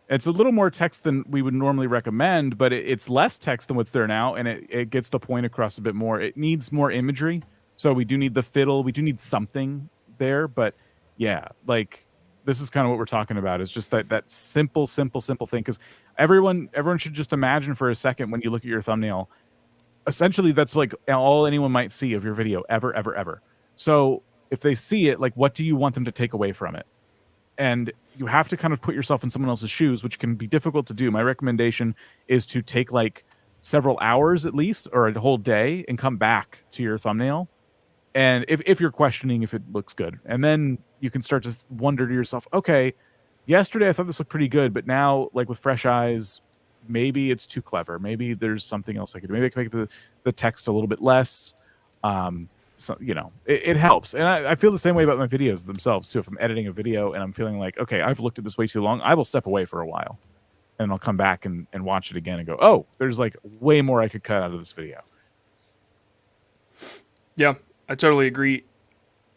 B: It's a little more text than we would normally recommend, but it's less text than what's there now, and it gets the point across a bit more. It needs more imagery, so we do need the fiddle. We do need something there, but yeah, like this is kind of what we're talking about. Is just that simple thing, because everyone should just imagine for a second when you look at your thumbnail. Essentially, that's like all anyone might see of your video ever. So if they see it, like, what do you want them to take away from it? And you have to kind of put yourself in someone else's shoes, which can be difficult to do. My recommendation is to take like several hours at least, or a whole day, and come back to your thumbnail. And if you're questioning if it looks good, and then you can start to wonder to yourself, okay, yesterday I thought this looked pretty good, but now, like, with fresh eyes, maybe it's too clever. Maybe there's something else I could do. Maybe I can make the text a little bit less. So, you know, it helps. And I feel the same way about my videos themselves too. If I'm editing a video and I'm feeling like, okay, I've looked at this way too long, I will step away for a while, and I'll come back and watch it again and go, oh, there's like way more I could cut out of this video.
A: Yeah, I totally agree.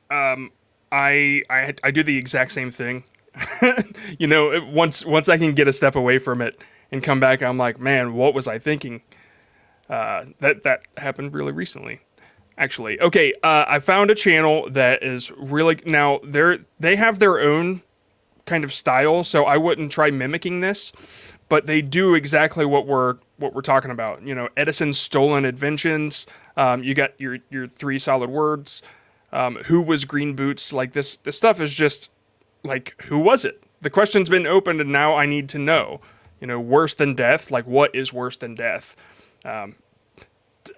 A: I do the exact same thing. You know, once I can get a step away from it and come back, I'm like, man, what was I thinking? That happened really recently, actually. Okay, I found a channel that is really, now they have their own kind of style, so I wouldn't try mimicking this, but they do exactly what we're talking about. You know, Edison's stolen inventions. You got your 3 solid words. Who was Green Boots? Like this stuff is just like, who was it? The question's been opened, and now I need to know. You know, worse than death. Like, what is worse than death?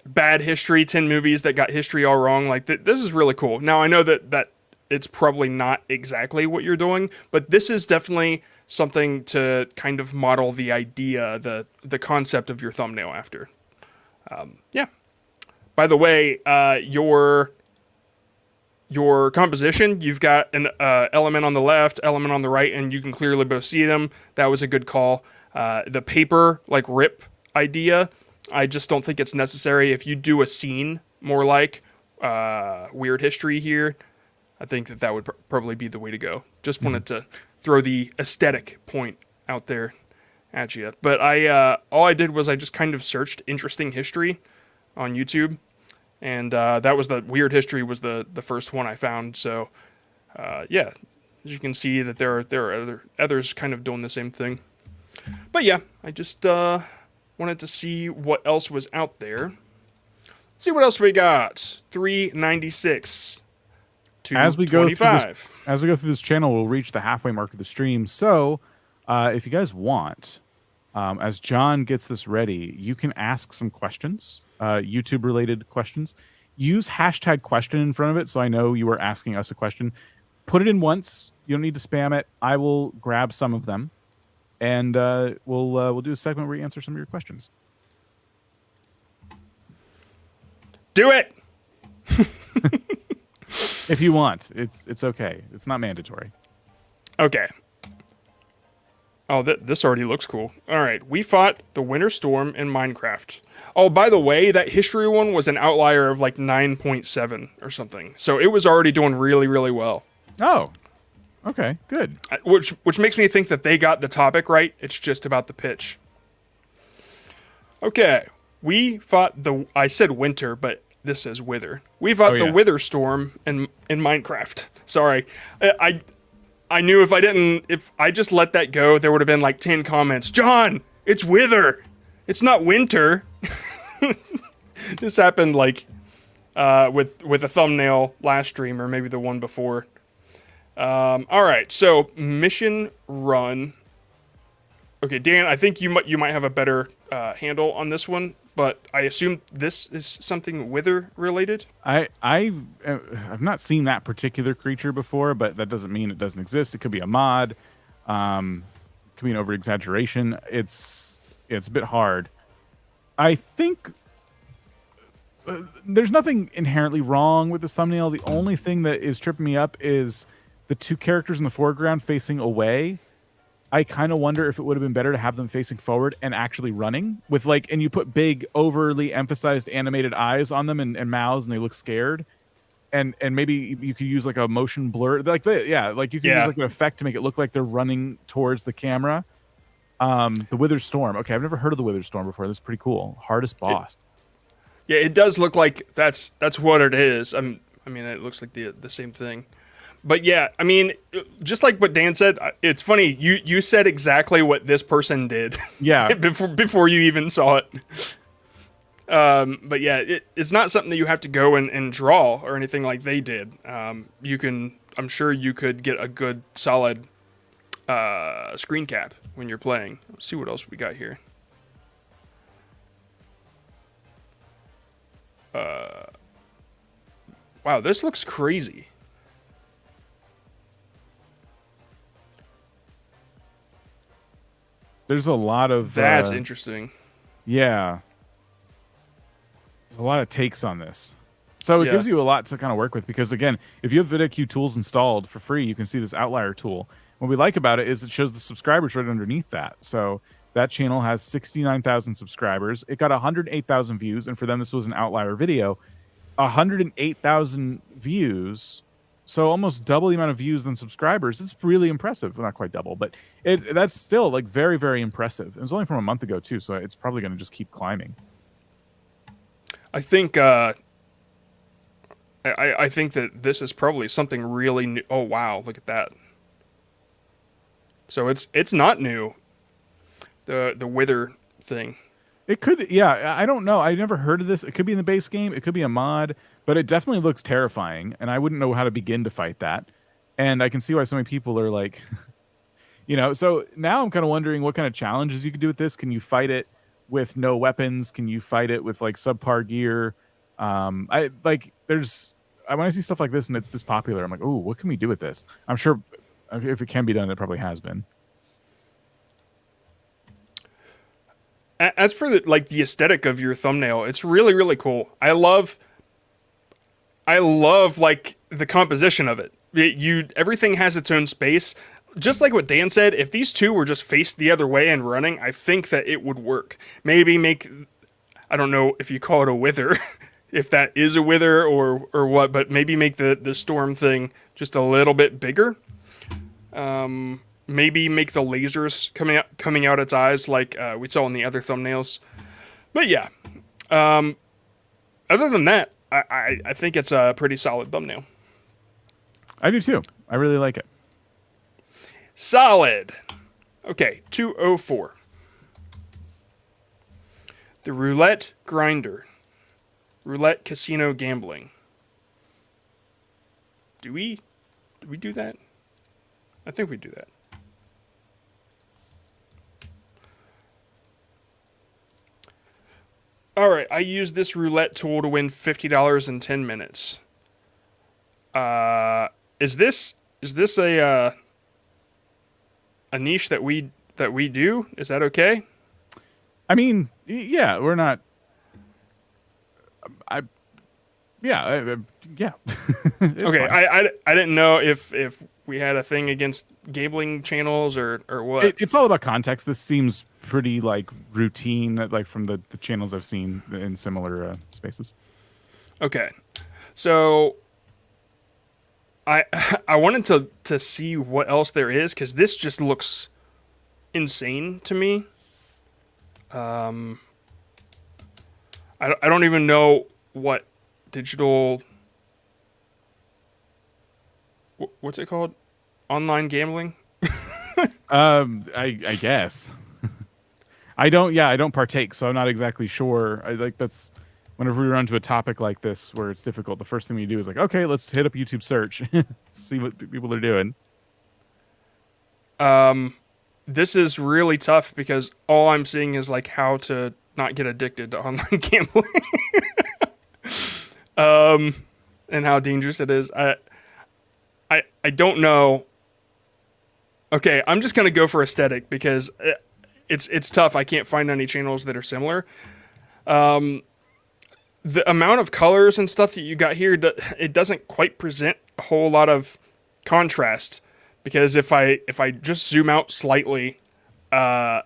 A: Bad history, 10 movies that got history all wrong. Like, this is really cool. Now, I know that it's probably not exactly what you're doing, but this is definitely something to kind of model the idea, the concept of your thumbnail after. Yeah. By the way, your composition, you've got an element on the left, element on the right, and you can clearly both see them. That was a good call. The paper, like, rip idea, I just don't think it's necessary. If you do a scene more like Weird History here, I think that would probably be the way to go. Just wanted to throw the aesthetic point out there at you. But all I did was I just kind of searched interesting history on YouTube, and that was the Weird History was the first one I found. So yeah, as you can see that there are others kind of doing the same thing. But yeah, I just wanted to see what else was out there. Let's see what else we got. 396 to
B: as we
A: 25.
B: As we go through this channel, we'll reach the halfway mark of the stream. So if you guys want, as John gets this ready, you can ask some questions, YouTube related questions. Use hashtag question in front of it, so I know you are asking us a question. Put it in once. You don't need to spam it. I will grab some of them, and we'll do a segment where we answer some of your questions.
A: Do it.
B: If you want, it's okay. It's not mandatory.
A: Okay. Oh, this already looks cool. All right, we fought the Winter Storm in Minecraft. Oh, by the way, that history one was an outlier of like 9.7 or something. So it was already doing really, really well.
B: Oh, okay, good.
A: Which makes me think that they got the topic right. It's just about the pitch. Okay, we fought I said winter, but this says wither. We fought the Wither Storm in Minecraft. Sorry, I knew if I just let that go, there would have been like 10 comments. John, it's wither. It's not winter. This happened like with a thumbnail last stream, or maybe the one before. All right, so mission run. Okay, Dan, I think you might have a better handle on this one, but I assume this is something wither related.
B: I've not seen that particular creature before, but that doesn't mean it doesn't exist. It could be a mod. It could be an over exaggeration. It's a bit hard. I think there's nothing inherently wrong with this thumbnail. The only thing that is tripping me up is the 2 characters in the foreground facing away. I kind of wonder if it would have been better to have them facing forward and actually running with and you put big overly emphasized animated eyes on them and mouths, and they look scared. and maybe you could use like a motion blur, like like you could use like an effect to make it look like they're running towards the camera. The Wither Storm. Okay, I've never heard of the Wither Storm before. This is pretty cool. Hardest boss.
A: It does look like that's what it is. I mean, it looks like the same thing. But yeah, I mean, just like what Dan said, it's funny. You said exactly what this person did.
B: Yeah.
A: before you even saw it. But yeah, it's not something that you have to go and draw or anything like they did. I'm sure you could get a good solid screen cap when you're playing. Let's see what else we got here. Wow, this looks crazy.
B: There's a lot of...
A: That's interesting.
B: Yeah. There's a lot of takes on this. So it gives you a lot to kind of work with because, again, if you have vidIQ tools installed for free, you can see this outlier tool. What we like about it is it shows the subscribers right underneath that. So that channel has 69,000 subscribers. It got 108,000 views, and for them, this was an outlier video. 108,000 views, so almost double the amount of views than subscribers. It's really impressive. Well, not quite double, but that's still like very, very impressive. It was only from a month ago too, so it's probably going to just keep climbing.
A: I think I think that this is probably something really new. Oh wow, look at that. So it's not new. The Wither thing.
B: It could, yeah. I don't know. I never heard of this. It could be in the base game. It could be a mod, but it definitely looks terrifying, and I wouldn't know how to begin to fight that. And I can see why so many people are like, you know. So now I'm kind of wondering what kind of challenges you could do with this. Can you fight it with no weapons? Can you fight it with like subpar gear? When I see stuff like this and it's this popular, I'm like, ooh, what can we do with this? I'm sure if it can be done, it probably has been.
A: As for the aesthetic of your thumbnail, it's really, really cool. I love like the composition of it. Everything has its own space. Just like what Dan said, if these two were just faced the other way and running, I think that it would work. Maybe I don't know if you call it a wither, if that is a wither or what, but maybe make the storm thing just a little bit bigger. Maybe make the lasers coming out its eyes like we saw in the other thumbnails. But yeah, other than that, I think it's a pretty solid thumbnail.
B: I do too. I really like it.
A: Solid. Okay, 204. The TheRouletteGrinder. Roulette casino gambling. Do we do that? I think we do that. All right, I used this roulette tool to win $50 in 10 minutes. Is this a niche that we do? Is that okay?
B: I mean, yeah, we're not. Yeah.
A: Okay, I didn't know if we had a thing against gambling channels or what.
B: It's all about context. This seems pretty like routine, like from the channels I've seen in similar spaces.
A: Okay, so I wanted to see what else there is because this just looks insane to me. I don't even know what digital. What's it called? Online gambling?
B: I guess. I don't partake, so I'm not exactly sure. That's whenever we run to a topic like this where it's difficult, the first thing we do is like, okay, let's hit up YouTube search, see what people are doing.
A: This is really tough because all I'm seeing is like how to not get addicted to online gambling. And how dangerous it is. I don't know. Okay, I'm just gonna go for aesthetic because it's tough. I can't find any channels that are similar. The amount of colors and stuff that you got here, it doesn't quite present a whole lot of contrast. Because if I just zoom out slightly, I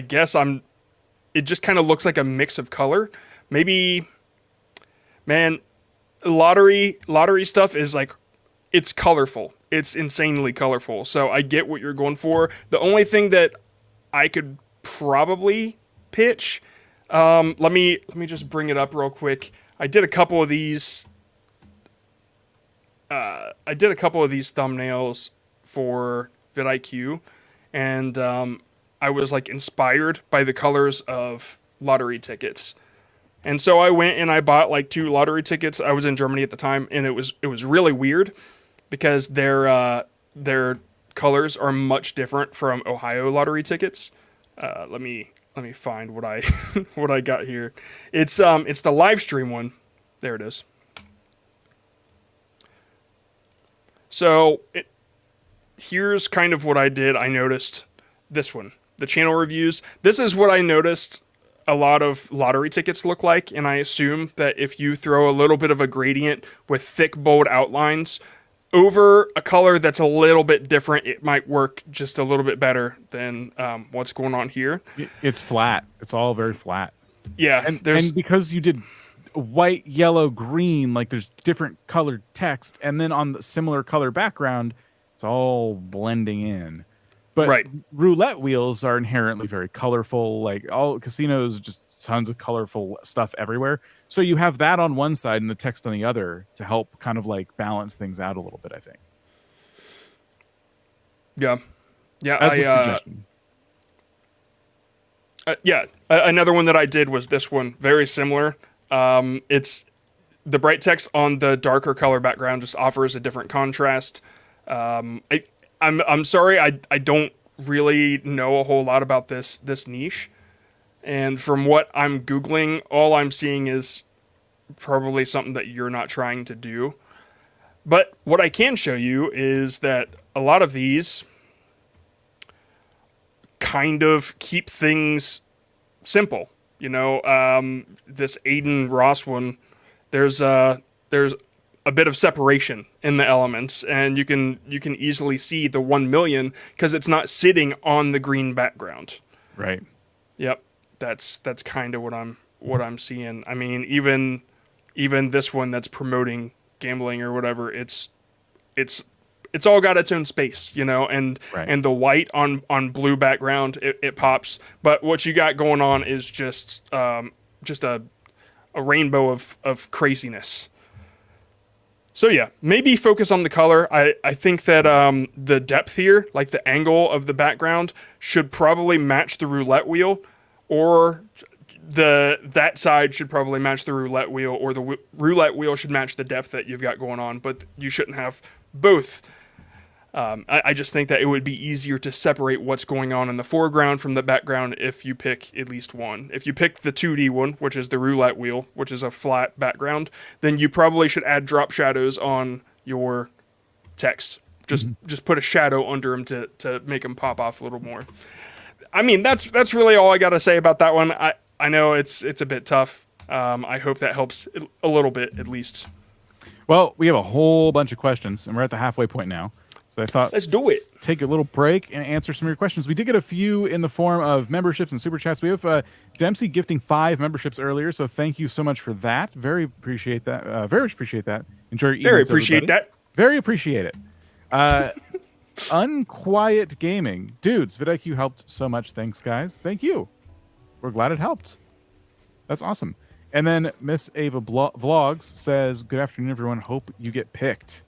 A: guess it just kind of looks like a mix of color. Maybe, man, lottery stuff is like, it's colorful. It's insanely colorful. So I get what you're going for. The only thing that I could probably pitch, let me just bring it up real quick. I did a couple of these thumbnails for vidIQ, and I was like inspired by the colors of lottery tickets. And so I went and I bought like 2 lottery tickets. I was in Germany at the time, and it was really weird because their colors are much different from Ohio lottery tickets. Let me find what I what I got here. It's the live stream one. There it is. So here's kind of what I did. I noticed this one, the channel reviews. This is what I noticed a lot of lottery tickets look like, and I assume that if you throw a little bit of a gradient with thick, bold outlines over a color that's a little bit different, it might work just a little bit better than what's going on here.
B: It's flat. It's all very flat.
A: Yeah,
B: and because you did white, yellow, green, like there's different colored text, and then on the similar color background, it's all blending in. But roulette wheels are inherently very colorful. Like all casinos, just tons of colorful stuff everywhere. So you have that on one side and the text on the other to help kind of like balance things out a little bit, I think.
A: Yeah.
B: As a suggestion.
A: Another one that I did was this one. Very similar. It's the bright text on the darker color background just offers a different contrast. I'm sorry, I don't really know a whole lot about this niche, and from what I'm Googling, all I'm seeing is probably something that you're not trying to do. But what I can show you is that a lot of these kind of keep things simple. You know, this Aiden Ross one, there's a bit of separation in the elements, and you can easily see the 1 million because it's not sitting on the green background.
B: Right.
A: Yep. That's kind of what I'm seeing. I mean, even this one that's promoting gambling or whatever, it's all got its own space, you know, and the white on blue background, it pops. But what you got going on is just a rainbow of craziness. So yeah, maybe focus on the color. I think that the depth here, like the angle of the background, should probably match the roulette wheel, or that side should probably match the roulette wheel, or the roulette wheel should match the depth that you've got going on. But you shouldn't have both. I just think that it would be easier to separate what's going on in the foreground from the background if you pick at least one. If you pick the 2D one, which is the roulette wheel, which is a flat background, then you probably should add drop shadows on your text. Just put a shadow under them to make them pop off a little more. I mean, that's really all I got to say about that one. I know it's a bit tough. I hope that helps a little bit at least.
B: Well, we have a whole bunch of questions, and we're at the halfway point now. So I thought,
A: let's do it.
B: Take a little break and answer some of your questions. We did get a few in the form of memberships and super chats. We have Dempsey gifting 5 memberships earlier, so thank you so much for that. Very appreciate that. Very much appreciate that. Enjoy your evenings,
A: Very appreciate
B: everybody.
A: that.
B: Very appreciate it. Unquiet Gaming. Dudes, vidIQ helped so much. Thanks, guys. Thank you. We're glad it helped. That's awesome. And then Miss Ava Vlogs says, good afternoon, everyone. Hope you get picked.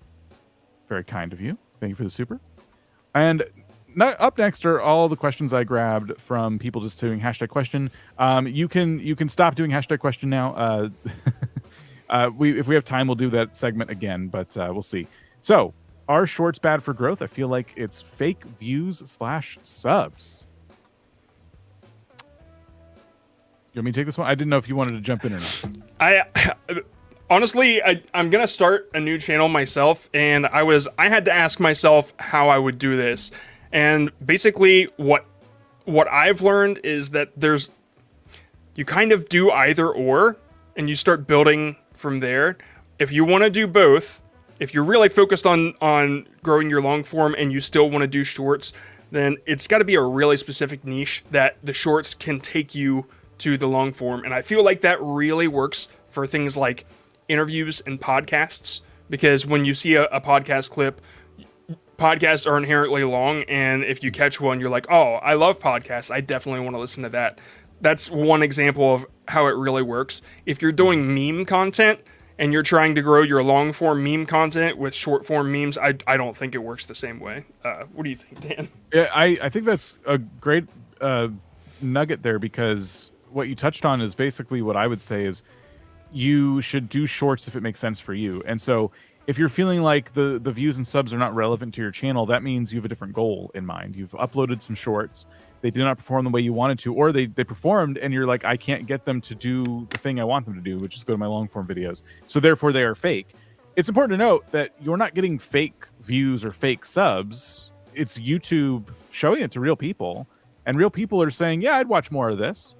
B: Very kind of you. Thank you for the super. And up next are all the questions I grabbed from people just doing hashtag question. You can stop doing hashtag question now. If we have time, we'll do that segment again, but we'll see. So, are shorts bad for growth? I feel like it's fake views / subs. You want me to take this one? I didn't know if you wanted to jump in or not.
A: Honestly, I'm going to start a new channel myself, and I had to ask myself how I would do this. And basically what I've learned is that you kind of do either or, and you start building from there. If you want to do both, if you're really focused on growing your long form and you still want to do shorts, then it's got to be a really specific niche that the shorts can take you to the long form. And I feel like that really works for things like interviews and podcasts, because when you see a podcast clip, podcasts are inherently long, and if you catch one, you're like, oh, I love podcasts, I definitely want to listen to that. That's one example of how it really works. If you're doing meme content and you're trying to grow your long form meme content with short form memes, I don't think it works the same way. What do you think, Dan?
B: Yeah, I think that's a great nugget there, because what you touched on is basically what I would say is you should do shorts if it makes sense for you. And so if you're feeling like the views and subs are not relevant to your channel, that means you have a different goal in mind. You've uploaded some shorts, they did not perform the way you wanted to, or they performed and you're like, I can't get them to do the thing I want them to do, which is go to my long form videos. So therefore they are fake. It's important to note that you're not getting fake views or fake subs. It's YouTube showing it to real people, and real people are saying, yeah, I'd watch more of this.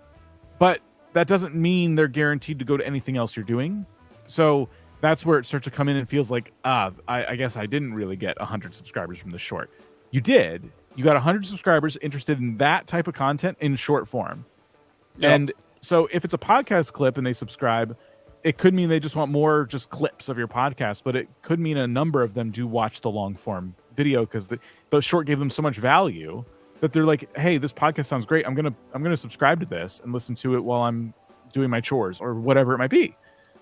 B: But that doesn't mean they're guaranteed to go to anything else you're doing. So that's where it starts to come in and feels like, I guess I didn't really get 100 subscribers from the short. You did. You got 100 subscribers interested in that type of content in short form. Yep. And so if it's a podcast clip and they subscribe, it could mean they just want more just clips of your podcast, but it could mean a number of them do watch the long form video because the short gave them so much value that they're like, hey, this podcast sounds great. I'm gonna subscribe to this and listen to it while I'm doing my chores or whatever it might be.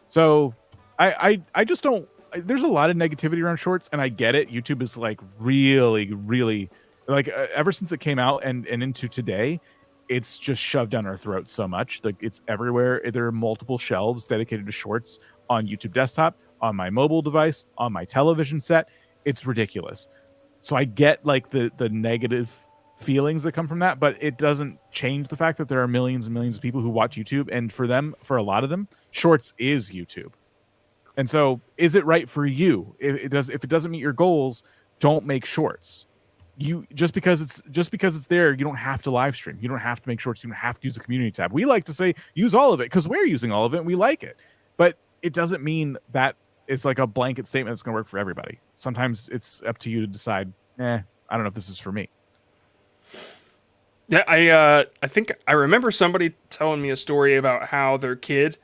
B: So I just don't. There's a lot of negativity around shorts, and I get it. YouTube is like really, really like ever since it came out and into today, it's just shoved down our throats so much. Like it's everywhere. There are multiple shelves dedicated to shorts on YouTube desktop, on my mobile device, on my television set. It's ridiculous. So I get like the negative feelings that come from that, but it doesn't change the fact that there are millions and millions of people who watch YouTube, and for a lot of them, shorts is YouTube. And so, is it right for you? If it doesn't meet your goals, don't make shorts. Just because it's there, you don't have to live stream. You don't have to make shorts. You don't have to use the community tab. We like to say use all of it because we're using all of it and we like it. But it doesn't mean that it's like a blanket statement that's going to work for everybody. Sometimes it's up to you to decide. I don't know if this is for me.
A: Yeah, I think I remember somebody telling me a story about how their kid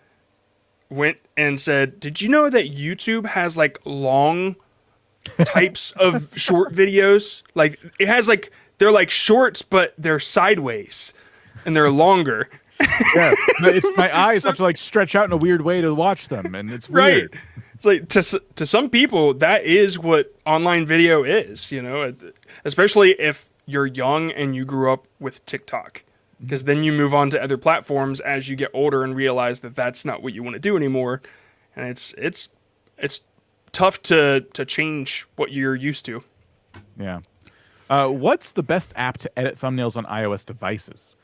A: went and said, "Did you know that YouTube has like long types of short videos? Like it has like they're like shorts, but they're sideways and they're longer."
B: Yeah, it's my eyes have to like stretch out in a weird way to watch them, and it's weird.
A: Right. It's like to some people that is what online video is, you know, especially if you're young and you grew up with TikTok, because then you move on to other platforms as you get older and realize that that's not what you want to do anymore, and it's tough to change what you're used to.
B: Yeah. What's the best app to edit thumbnails on iOS devices?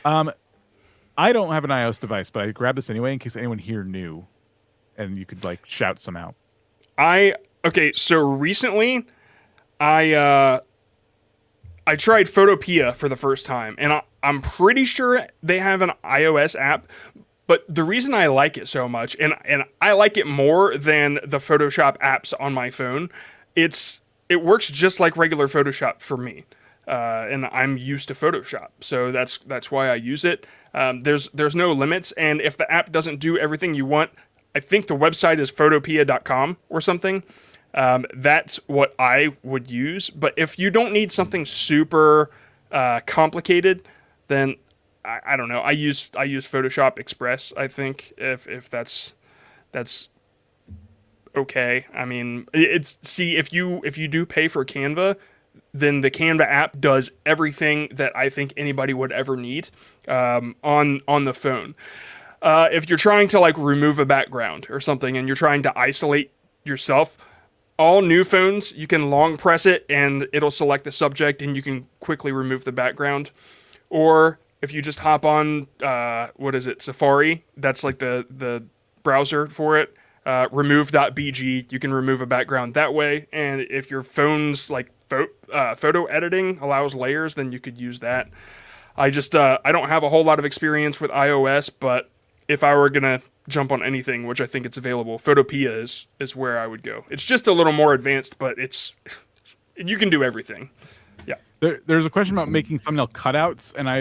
B: I don't have an iOS device, but I grabbed this anyway in case anyone here knew, and you could like shout some out.
A: So recently I tried Photopea for the first time, and I'm pretty sure they have an iOS app, but the reason I like it so much, and I like it more than the Photoshop apps on my phone, it works just like regular Photoshop for me, and I'm used to Photoshop, so that's why I use it. There's no limits, and if the app doesn't do everything you want, I think the website is photopea.com or something. That's what I would use. But if you don't need something super complicated, then I don't know. I use Photoshop Express, I think, if that's okay. I mean, if you do pay for Canva, then the Canva app does everything that I think anybody would ever need on the phone. If you're trying to like remove a background or something and you're trying to isolate yourself, all new phones, you can long press it and it'll select the subject and you can quickly remove the background. Or if you just hop on, Safari, that's like the browser for it, remove.bg, you can remove a background that way. And if your phone's like photo editing allows layers, then you could use that. I don't have a whole lot of experience with iOS, but if I were going to jump on anything, which I think it's available, Photopea is where I would go. It's just a little more advanced, but you can do everything. Yeah.
B: There's a question about making thumbnail cutouts, and I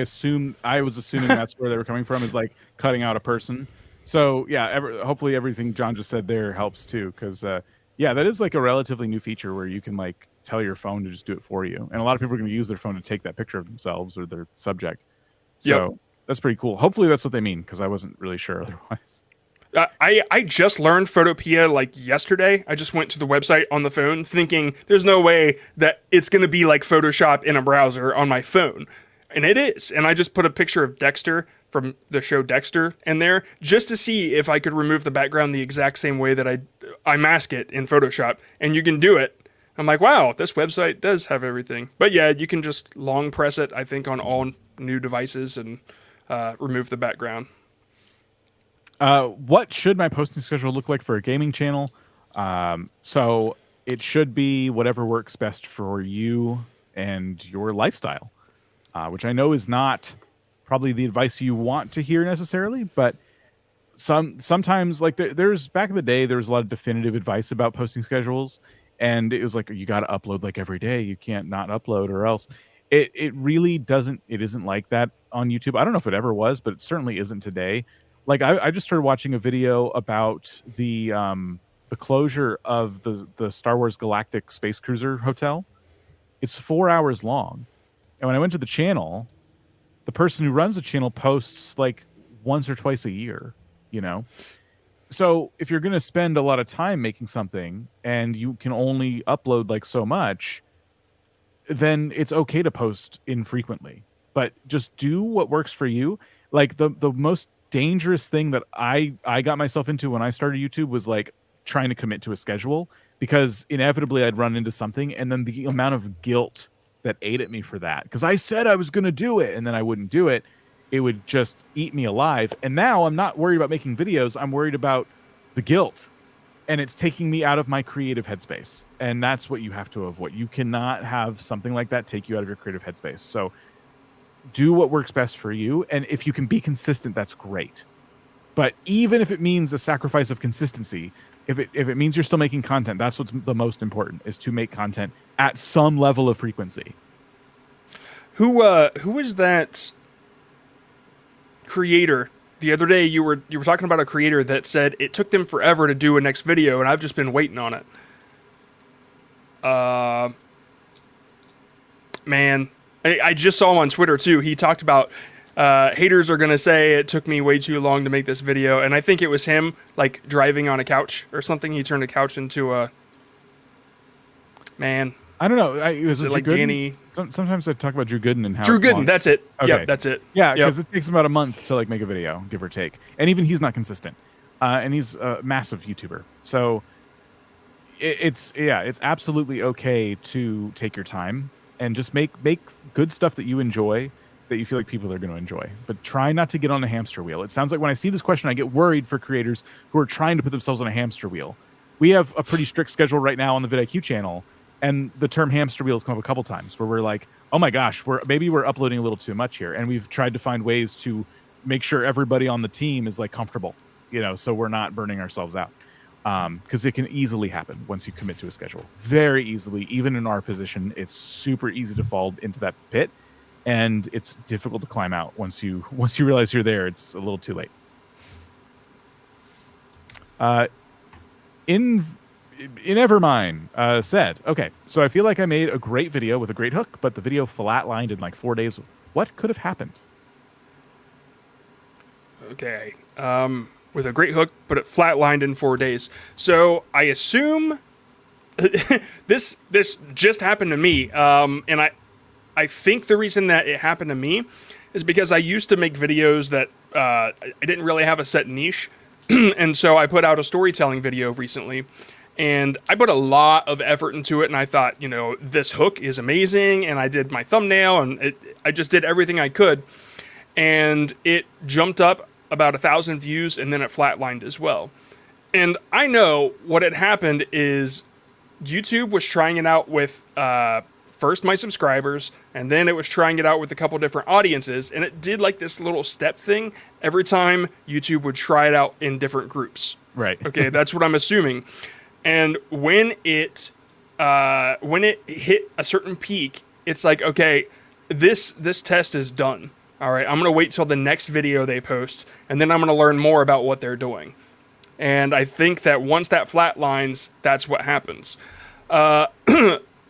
B: was assuming that's where they were coming from, is like cutting out a person. So yeah, hopefully everything John just said there helps too, because yeah, that is like a relatively new feature where you can like tell your phone to just do it for you, and a lot of people are going to use their phone to take that picture of themselves or their subject. So
A: Yep.
B: that's pretty cool. Hopefully that's what they mean, because I wasn't really sure otherwise.
A: I just learned Photopea like yesterday. I just went to the website on the phone thinking there's no way that it's going to be like Photoshop in a browser on my phone. And it is. And I just put a picture of Dexter from the show Dexter in there just to see if I could remove the background the exact same way that I mask it in Photoshop. And you can do it. I'm like, wow, this website does have everything. But yeah, you can just long press it, I think, on all new devices and remove the background.
B: What should my posting schedule look like for a gaming channel? So it should be whatever works best for you and your lifestyle, which I know is not probably the advice you want to hear necessarily, but sometimes like there's back in the day, there was a lot of definitive advice about posting schedules, and it was like, you got to upload like every day. You can't not upload or else. It really doesn't. It isn't like that on YouTube. I don't know if it ever was, but it certainly isn't today. Like I just started watching a video about the closure of the Star Wars Galactic Space Cruiser Hotel. It's 4 hours long, and when I went to the channel, the person who runs the channel posts like once or twice a year. You know, so if you're going to spend a lot of time making something and you can only upload like so much, then it's okay to post infrequently. But just do what works for you. Like the most dangerous thing that I got myself into when I started YouTube was like trying to commit to a schedule, because inevitably I'd run into something, and then the amount of guilt that ate at me for that, because I said I was going to do it and then I wouldn't do it, it would just eat me alive. And now I'm not worried about making videos. I'm worried about the guilt, and it's taking me out of my creative headspace. And that's what you have to avoid. You cannot have something like that take you out of your creative headspace. So do what works best for you. And if you can be consistent, that's great. But even if it means a sacrifice of consistency, if it means you're still making content, that's what's the most important, is to make content at some level of frequency.
A: Who is that creator? The other day you were talking about a creator that said it took them forever to do a next video, and I've just been waiting on it. Man, I just saw him on Twitter too. He talked about haters are gonna say it took me way too long to make this video, and I think it was him like driving on a couch or something. He turned a couch into a man.
B: I don't know. Is it
A: like
B: Drew Gooden?
A: Danny?
B: Sometimes I talk about Drew Gooden and how
A: Drew Gooden.
B: long.
A: That's it.
B: Okay.
A: Yep, that's it.
B: Yeah, because
A: Yep.
B: it takes him about a month to like make a video, give or take, and even he's not consistent. And he's a massive YouTuber, so it's absolutely okay to take your time and just make good stuff that you enjoy, that you feel like people are going to enjoy. But try not to get on a hamster wheel. It sounds like when I see this question, I get worried for creators who are trying to put themselves on a hamster wheel. We have a pretty strict schedule right now on the vidIQ channel, and the term hamster wheel has come up a couple times where we're like, oh my gosh, maybe we're uploading a little too much here. And we've tried to find ways to make sure everybody on the team is like comfortable, so we're not burning ourselves out. Because it can easily happen once you commit to a schedule. Very easily, even in our position, it's super easy to fall into that pit, and it's difficult to climb out. Once you realize you're there, it's a little too late. In Evermine said, okay, so I feel like I made a great video with a great hook, but the video flatlined in like 4 days. What could have happened?
A: Okay. With a great hook, but it flatlined in 4 days. So I assume this just happened to me. And I think the reason that it happened to me is because I used to make videos that I didn't really have a set niche. And so I put out a storytelling video recently, and I put a lot of effort into it, and I thought, this hook is amazing, and I did my thumbnail, and I just did everything I could, and it jumped up about 1,000 views, and then it flatlined as well. And I know what had happened is YouTube was trying it out with first my subscribers, and then it was trying it out with a couple different audiences, and it did like this little step thing every time YouTube would try it out in different groups.
B: Right.
A: Okay, that's what I'm assuming. And when it hit a certain peak, it's like, okay, this test is done. All right, I'm going to wait till the next video they post, and then I'm going to learn more about what they're doing. And I think that once that flatlines, that's what happens.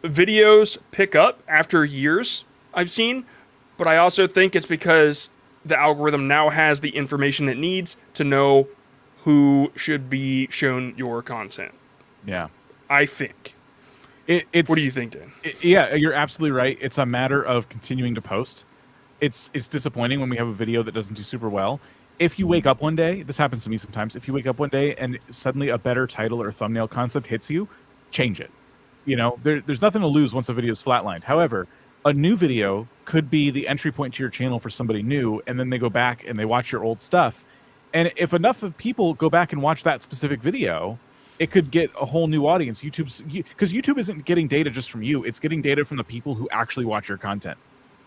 A: Videos pick up after years, I've seen, but I also think it's because the algorithm now has the information it needs to know who should be shown your content.
B: Yeah.
A: I think.
B: It's,
A: what do you think, Dan?
B: Yeah, you're absolutely right. It's a matter of continuing to post. It's disappointing when we have a video that doesn't do super well. If you wake up one day, this happens to me sometimes, if you wake up one day and suddenly a better title or thumbnail concept hits you, change it. You know, there's nothing to lose once a video is flatlined. However, a new video could be the entry point to your channel for somebody new, and then they go back and they watch your old stuff. And if enough of people go back and watch that specific video, it could get a whole new audience. Because YouTube isn't getting data just from you, it's getting data from the people who actually watch your content.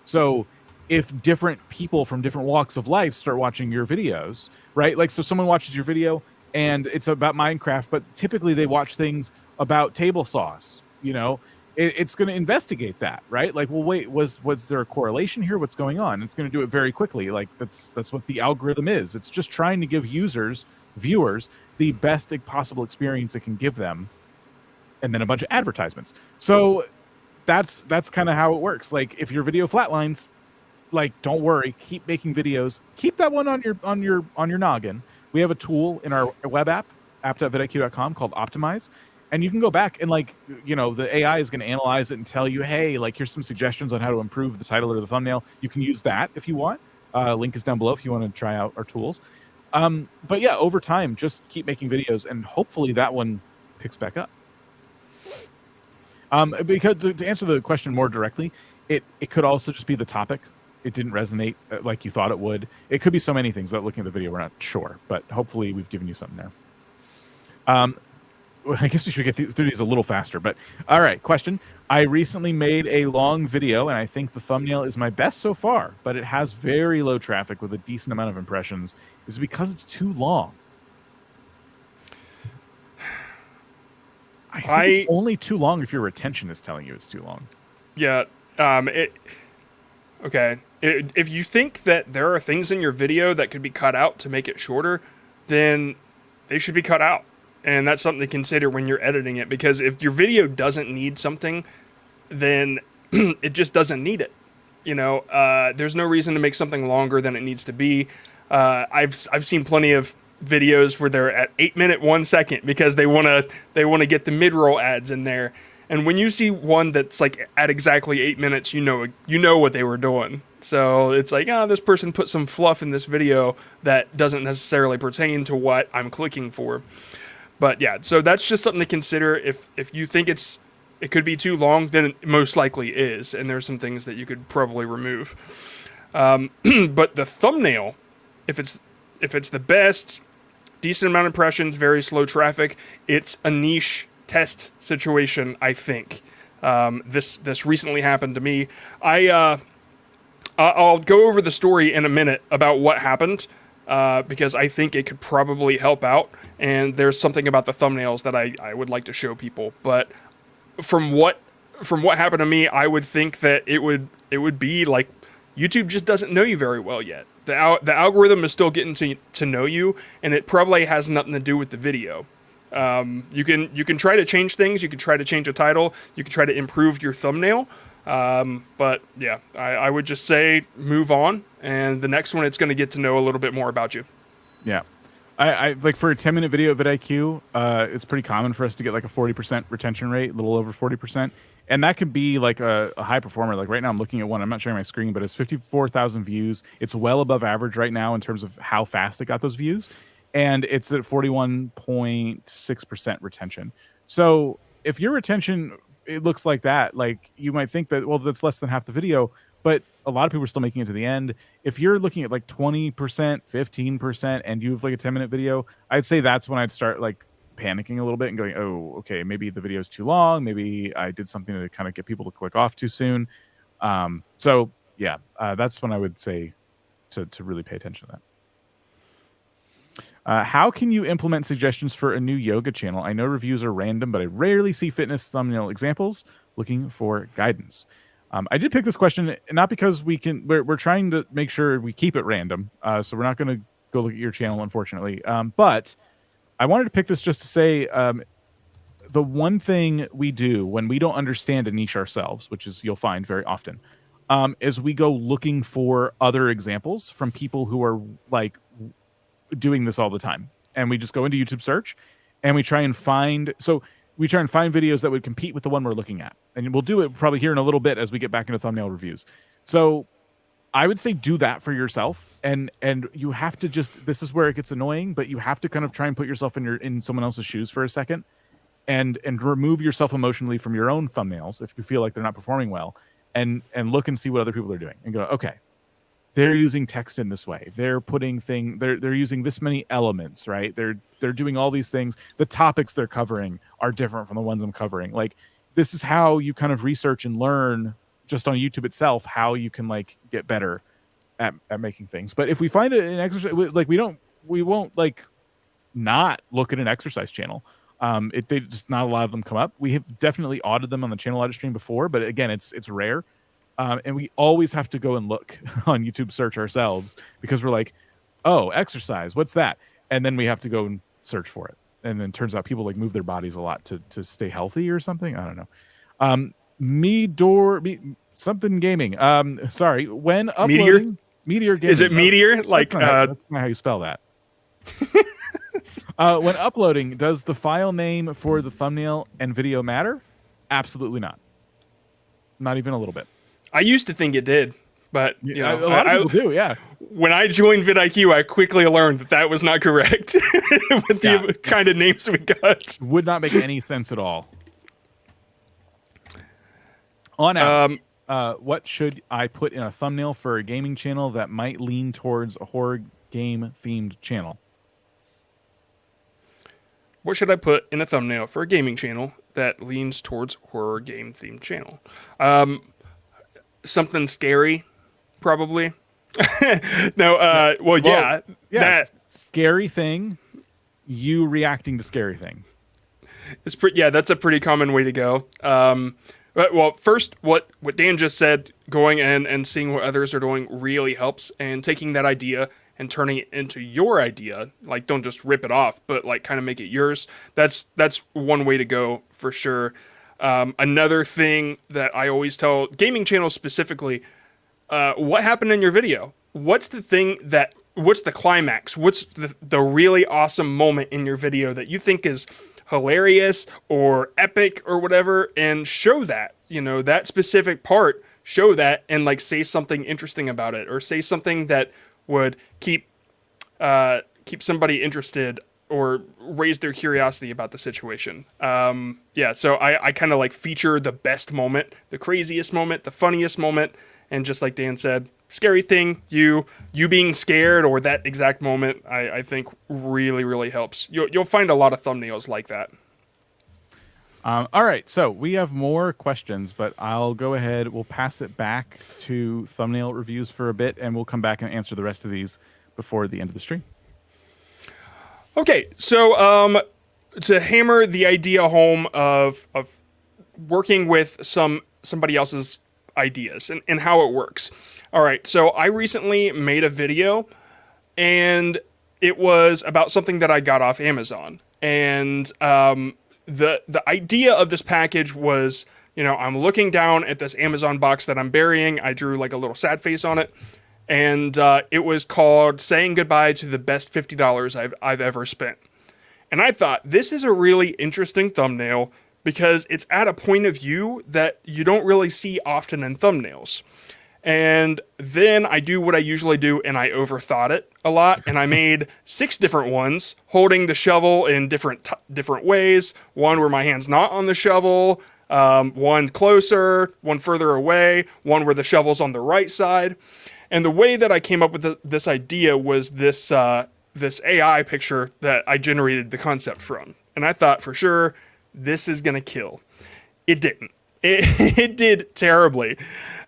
B: So if different people from different walks of life start watching your videos, right? Like, so someone watches your video and it's about Minecraft, but typically they watch things about table saws, you know, it's going to investigate that, right? Like, well, wait, was there a correlation here? What's going on? It's going to do it very quickly. Like, that's what the algorithm is. It's just trying to give viewers, the best possible experience it can give them, and then a bunch of advertisements. So that's kind of how it works. Like, if your video flatlines, like, don't worry, keep making videos. Keep that one on your noggin. We have a tool in our web app, app.vidiq.com, called Optimize. And you can go back and, like, you know, the AI is going to analyze it and tell you, hey, like, here's some suggestions on how to improve the title or the thumbnail. You can use that if you want. Link is down below if you want to try out our tools. But yeah, over time, just keep making videos, and hopefully that one picks back up. Because to answer the question more directly, it could also just be the topic. It didn't resonate like you thought it would. It could be so many things. Without looking at the video, we're not sure, but hopefully we've given you something there. I guess we should get through these a little faster, but all right. Question. I recently made a long video, and I think the thumbnail is my best so far, but it has very low traffic with a decent amount of impressions. Is it because it's too long? I think it's only too long if your retention is telling you it's too long.
A: Yeah. Okay. If you think that there are things in your video that could be cut out to make it shorter, then they should be cut out. And that's something to consider when you're editing it, because if your video doesn't need something, then it just doesn't need it. You know, there's no reason to make something longer than it needs to be. I've seen plenty of videos where they're at 8 minutes 1 second because they want to get the mid-roll ads in there. And when you see one that's like at exactly 8 minutes, you know what they were doing. So it's like, this person put some fluff in this video that doesn't necessarily pertain to what I'm clicking for. But yeah, so that's just something to consider. If you think it could be too long, then it most likely is, and there's some things that you could probably remove. But the thumbnail, if it's the best, decent amount of impressions, very slow traffic, it's a niche test situation, I think. This recently happened to me. I'll go over the story in a minute about what happened. Because I think it could probably help out, and there's something about the thumbnails that I would like to show people. But from what happened to me, I would think that it would be like YouTube just doesn't know you very well yet. The algorithm is still getting to know you, and it probably has nothing to do with the video. You can try to change things. You can try to change a title. You can try to improve your thumbnail. But yeah, I would just say move on, and the next one it's going to get to know a little bit more about you.
B: Yeah. I like, for a 10-minute video of vidIQ, it's pretty common for us to get like a 40% retention rate, a little over 40%. And that could be like a high performer. Like right now I'm looking at one, I'm not sharing my screen, but it's 54,000 views. It's well above average right now in terms of how fast it got those views. And it's at 41.6% retention. So if your retention, it looks like that, like you might think that, well, that's less than half the video, but a lot of people are still making it to the end. If you're looking at like 20%, 15%, and you have like a 10-minute video, I'd say that's when I'd start like panicking a little bit and going, oh, okay, maybe the video is too long. Maybe I did something to kind of get people to click off too soon. So yeah, that's when I would say to really pay attention to that. How can you implement suggestions for a new yoga channel? I know reviews are random, but I rarely see fitness thumbnail examples. Looking for guidance. I did pick this question not because we're trying to make sure we keep it random, so we're not going to go look at your channel, unfortunately. But I wanted to pick this just to say the one thing we do when we don't understand a niche ourselves, which is you'll find very often, is we go looking for other examples from people who are like doing this all the time, and we just go into YouTube search and we try and find videos that would compete with the one we're looking at, and we'll do it probably here in a little bit as we get back into thumbnail reviews. So I would say do that for yourself, and you have to this is where it gets annoying, but you have to kind of try and put yourself in someone else's shoes for a second, and remove yourself emotionally from your own thumbnails if you feel like they're not performing well, and look and see what other people are doing and go, okay, they're using text in this way, they're putting they're using this many elements, right? They're doing all these things. The topics they're covering are different from the ones I'm covering. Like, this is how you kind of research and learn just on YouTube itself how you can like get better at making things. But if we find an exercise, like we won't like not look at an exercise channel. They just not a lot of them come up. We have definitely audited them on the channel audit stream before, but again, it's rare. And we always have to go and look on YouTube search ourselves because we're like, oh, exercise, what's that? And then we have to go and search for it. And then it turns out people like move their bodies a lot to stay healthy or something. I don't know. Something gaming. Sorry. When uploading Meteor Gaming.
A: Is it Meteor? Like
B: that's not how you spell that. When uploading, does the file name for the thumbnail and video matter? Absolutely not. Not even a little bit.
A: I used to think it did, but
B: a lot of people do. Yeah.
A: When I joined vidIQ, I quickly learned that was not correct with the kind of names we got.
B: Would not make any sense at all. On average, what should I put in a thumbnail for a gaming channel that might lean towards a horror game themed channel?
A: What should I put in a thumbnail for a gaming channel that leans towards horror game themed channel? Something scary, probably. No, well, yeah. That
B: scary thing, you reacting to scary thing.
A: It's that's a pretty common way to go. Well, first, what Dan just said, going and seeing what others are doing really helps, and taking that idea and turning it into your idea. Like, don't just rip it off, but like kind of make it yours. That's one way to go for sure. Another thing that I always tell gaming channels specifically, what happened in your video? What's the climax? What's the really awesome moment in your video that you think is hilarious or epic or whatever, and show that, that specific part, show that, and like say something interesting about it, or say something that would keep somebody interested or raise their curiosity about the situation. So I kind of like feature the best moment, the craziest moment, the funniest moment, and just like Dan said, scary thing, you being scared, or that exact moment, I think really, really helps. You'll find a lot of thumbnails like that.
B: All right, so we have more questions, but I'll go ahead. We'll pass it back to thumbnail reviews for a bit, and we'll come back and answer the rest of these before the end of the stream.
A: Okay, so to hammer the idea home of working with somebody else's ideas and how it works. All right, so I recently made a video, and it was about something that I got off Amazon, and the idea of this package was, I'm looking down at this Amazon box that I'm burying. I drew like a little sad face on it, and it was called "Saying Goodbye to the Best $50 I've Ever Spent." And I thought, this is a really interesting thumbnail because it's at a point of view that you don't really see often in thumbnails. And then I do what I usually do, and I overthought it a lot, and I made 6 different ones holding the shovel in different ways. One where my hand's not on the shovel, one closer, one further away, one where the shovel's on the right side. And the way that I came up with this idea was this AI picture that I generated the concept from. And I thought for sure, this is going to kill. It didn't. It did terribly.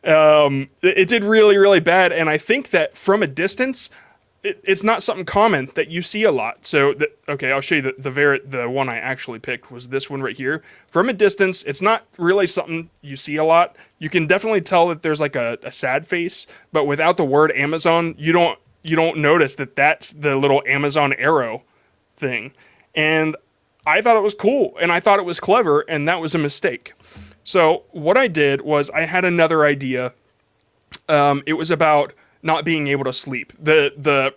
A: It did really, really bad. And I think that from a distance, it's not something common that you see a lot. So, okay, I'll show you the one I actually picked was this one right here. From a distance, it's not really something you see a lot. You can definitely tell that there's like a sad face, but without the word Amazon, you don't notice that that's the little Amazon arrow thing. And I thought it was cool, and I thought it was clever, and that was a mistake. So what I did was I had another idea. It was about not being able to sleep. The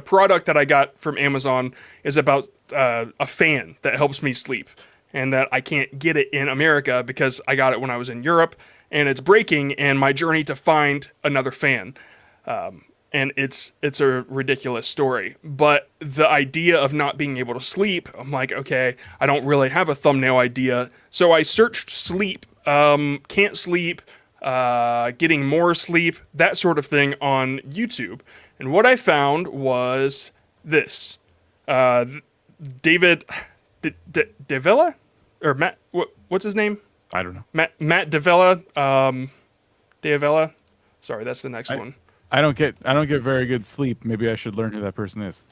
A: product that I got from Amazon is about a fan that helps me sleep, and that I can't get it in America because I got it when I was in Europe, and it's breaking, and my journey to find another fan. And it's a ridiculous story. But the idea of not being able to sleep, I'm like, okay, I don't really have a thumbnail idea. So I searched sleep, can't sleep, getting more sleep, that sort of thing on YouTube. And what I found was this. David Davila? Or Matt, what's his name?
B: I don't know.
A: Matt Davila. Davila. Sorry, that's the next one.
B: I don't get very good sleep. Maybe I should learn who that person is.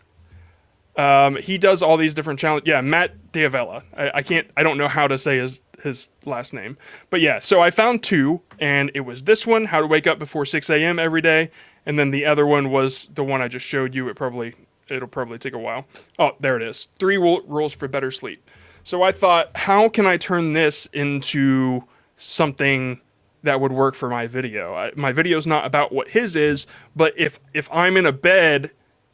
A: He does all these different challenges. Yeah, Matt D'Avella. I don't know how to say his last name. But yeah, so I found two, and it was this one, how to wake up before 6 a.m. every day, and then the other one was the one I just showed you. It'll probably take a while. Oh, there it is. 3 rules for better sleep. So I thought, how can I turn this into something that would work for my video? My video's not about what his is, but if I'm in a bed,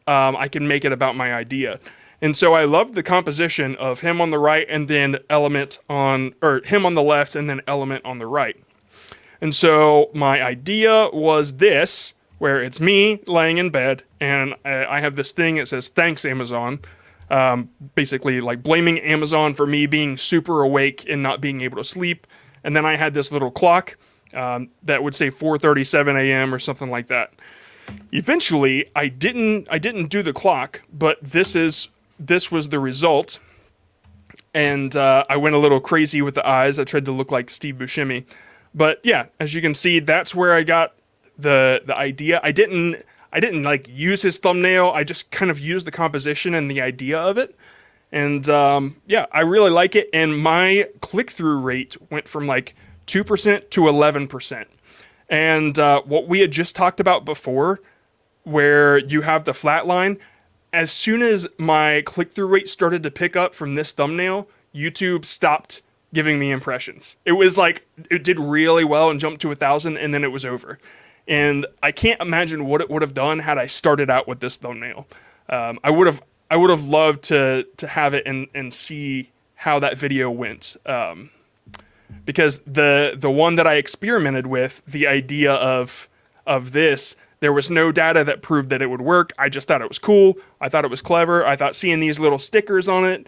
A: I can make it about my idea. And so I love the composition of him on the right and then him on the left and then element on the right. And so my idea was this, where it's me laying in bed and I have this thing that says, "Thanks, Amazon." Basically like blaming Amazon for me being super awake and not being able to sleep. And then I had this little clock that would say 4:37 a.m. or something like that. Eventually, I didn't do the clock, but this was the result. And I went a little crazy with the eyes. I tried to look like Steve Buscemi. But yeah, as you can see, that's where I got the idea. I didn't like use his thumbnail. I just kind of used the composition and the idea of it. And yeah, I really like it. And my click-through rate went from like 2% to 11%. And what we had just talked about before, where you have the flat line, as soon as my click-through rate started to pick up from this thumbnail, YouTube stopped giving me impressions. It was like, it did really well and jumped to 1,000, and then it was over. And I can't imagine what it would have done had I started out with this thumbnail. I would have loved to have it and see how that video went. Because the one that I experimented with, the idea of this, there was no data that proved that it would work. I just thought it was cool. I thought it was clever. I thought seeing these little stickers on it,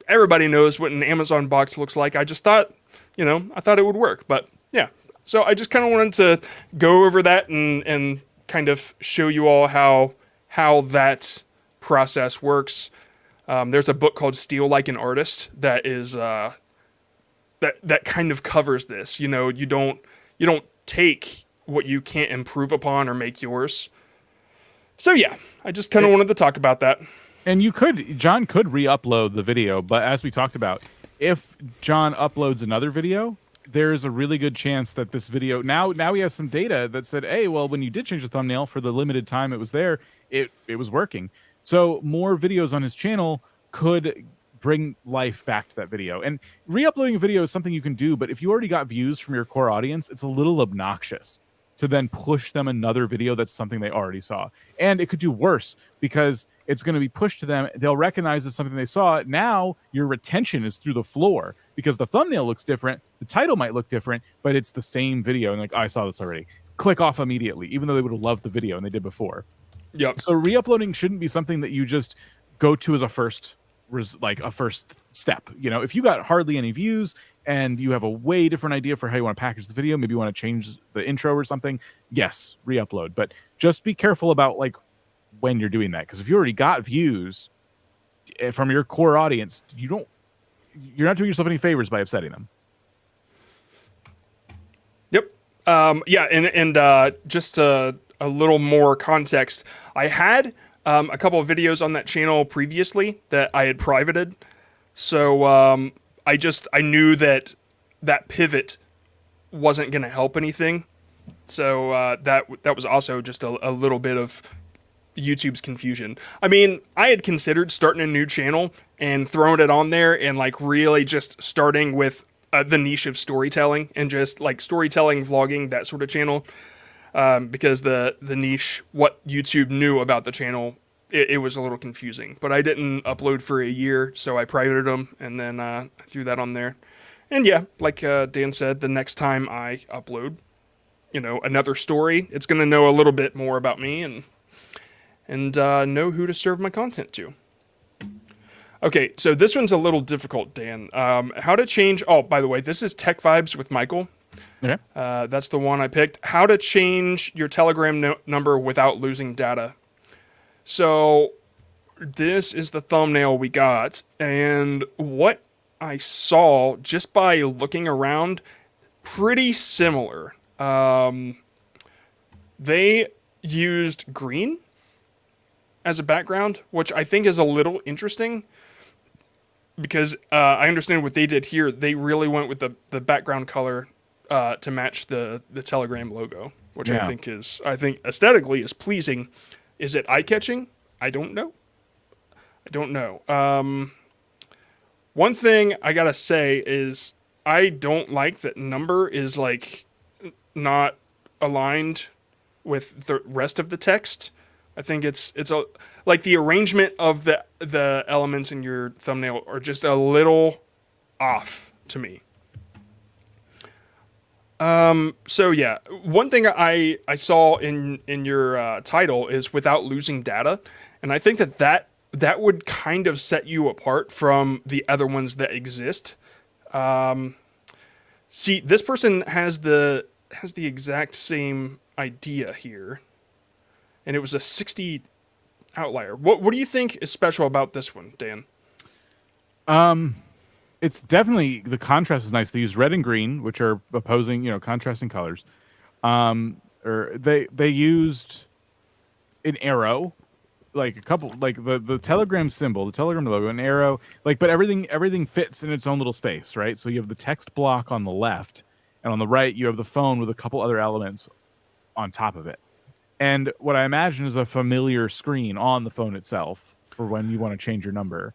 A: everybody knows what an Amazon box looks like. I just thought, I thought it would work. But yeah, so I just kind of wanted to go over that and kind of show you all how that process works. There's a book called Steal Like an Artist that is that kind of covers this. You don't take what you can't improve upon or make yours. So yeah, I just kind of wanted to talk about that.
B: And John could re-upload the video, but as we talked about, if John uploads another video, there's a really good chance that this video, now we have some data that said, hey, well, when you did change the thumbnail for the limited time it was there, it was working. So more videos on his channel could bring life back to that video. And re-uploading a video is something you can do, but if you already got views from your core audience, it's a little obnoxious to then push them another video that's something they already saw. And it could do worse because it's going to be pushed to them. They'll recognize it's something they saw. Now your retention is through the floor because the thumbnail looks different. The title might look different, but it's the same video. And like, oh, I saw this already. Click off immediately, even though they would have loved the video and they did before.
A: Yep.
B: So re-uploading shouldn't be something that you just go to as a first step. If you got hardly any views and you have a way different idea for how you want to package the video, maybe you want to change the intro or something, yes, re-upload. But just be careful about like when you're doing that, because if you already got views from your core audience, you're not doing yourself any favors by upsetting them.
A: Yep. Yeah, and just a little more context. I had a couple of videos on that channel previously that I had privated. So I knew that pivot wasn't going to help anything. So that was also just a little bit of YouTube's confusion. I mean, I had considered starting a new channel and throwing it on there and like really just starting with the niche of storytelling and just like storytelling, vlogging, that sort of channel. Because the niche, what YouTube knew about the channel, it was a little confusing. But I didn't upload for a year, so I privated them and then I threw that on there. And yeah, like Dan said, the next time I upload, another story, it's going to know a little bit more about me and know who to serve my content to. Okay, so this one's a little difficult, Dan. How to change... Oh, by the way, this is Tech Vibes with Michael.
B: Okay.
A: That's the one I picked. How to change your Telegram number without losing data. So this is the thumbnail we got. And what I saw just by looking around, pretty similar. They used green as a background, which I think is a little interesting because I understand what they did here. They really went with the background color to match the Telegram logo, which
B: Yeah.
A: I think aesthetically is pleasing. Is it eye-catching? I don't know. One thing I gotta say is I don't like that number is like not aligned with the rest of the text. I think it's like the arrangement of the elements in your thumbnail are just a little off to me. So yeah, one thing I saw in your title is without losing data, and I think that would kind of set you apart from the other ones that exist. See, this person has the exact same idea here, and it was a 60 outlier. What do you think is special about this one, Dan?
B: It's definitely, the contrast is nice. They use red and green, which are opposing, contrasting colors. Or they used an arrow, like a couple, like the Telegram symbol, the Telegram logo, an arrow, like, but everything fits in its own little space, right? So you have the text block on the left, and on the right you have the phone with a couple other elements on top of it. And what I imagine is a familiar screen on the phone itself for when you want to change your number.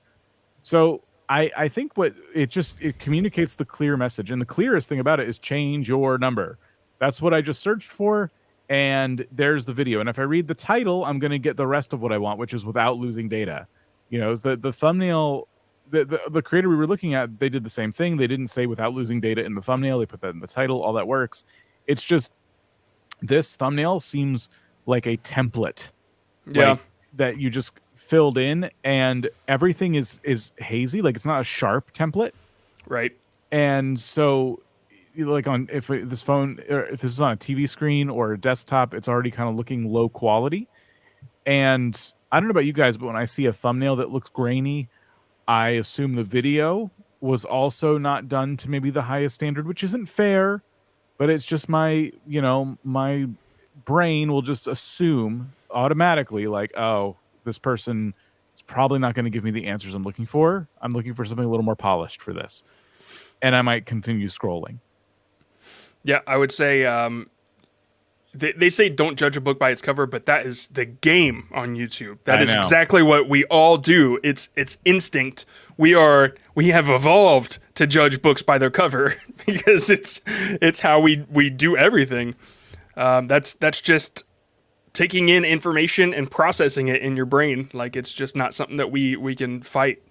B: So I think it communicates the clear message. And the clearest thing about it is change your number. That's what I just searched for. And there's the video. And if I read the title, I'm going to get the rest of what I want, which is without losing data. The thumbnail, the creator we were looking at, they did the same thing. They didn't say without losing data in the thumbnail. They put that in the title. All that works. It's just this thumbnail seems like a template.
A: Yeah.
B: Like, that you just filled in, and everything is hazy. Like, it's not a sharp template.
A: Right.
B: And so, like, if this is on a TV screen or a desktop, it's already kind of looking low quality. And I don't know about you guys, but when I see a thumbnail that looks grainy, I assume the video was also not done to maybe the highest standard, which isn't fair, but it's just my brain will just assume automatically, like, oh, this person is probably not going to give me the answers I'm looking for. I'm looking for something a little more polished for this. And I might continue scrolling.
A: Yeah, I would say they say don't judge a book by its cover, but that is the game on YouTube. That is exactly what we all do. It's instinct. We have evolved to judge books by their cover because it's how we do everything. That's just taking in information and processing it in your brain. Like, it's just not something that we can fight.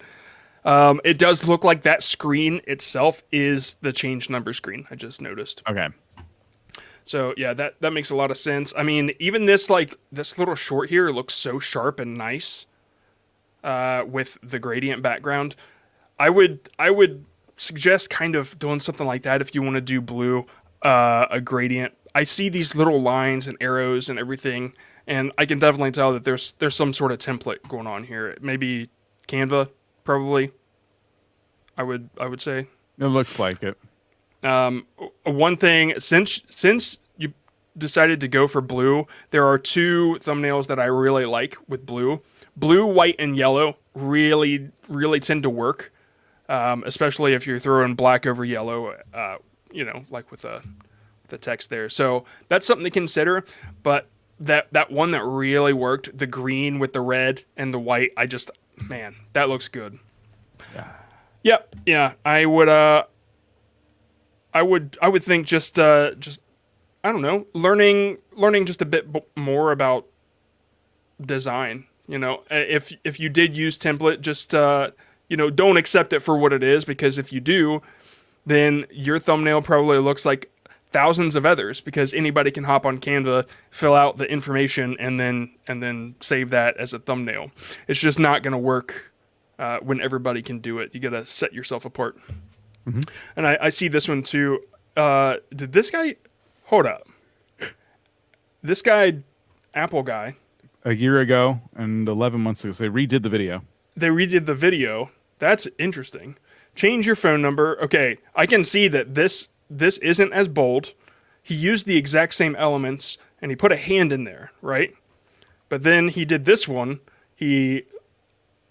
A: It does look like that screen itself is the change number screen. I just noticed.
B: Okay.
A: So yeah, that makes a lot of sense. I mean, even this little short here looks so sharp and nice with the gradient background. I would suggest kind of doing something like that if you want to do blue, a gradient. I see these little lines and arrows and everything, and I can definitely tell that there's some sort of template going on here. Maybe Canva, probably. I would say
B: it looks like it.
A: One thing, since decided to go for blue. There are two thumbnails that I really like with blue. Blue, white, and yellow really, really tend to work, especially if you're throwing black over yellow, like with the text there. So that's something to consider. But that one that really worked, the green with the red and the white, man, that looks good.
B: Yeah.
A: Yep. Yeah. I would think just I don't know, learning just a bit more about design. If you did use template, just don't accept it for what it is, because if you do, then your thumbnail probably looks like thousands of others, because anybody can hop on Canva, fill out the information, and then save that as a thumbnail. It's just not going to work when everybody can do it. You got to set yourself apart. Mm-hmm. And I see this one too. Did this guy... Hold up. This guy, Apple guy...
B: A year ago and 11 months ago, so they redid the video. That's interesting. Change your phone number. Okay, I can see that this isn't as bold. He used the exact same elements, and he put a hand in there, right? But then he did this one. He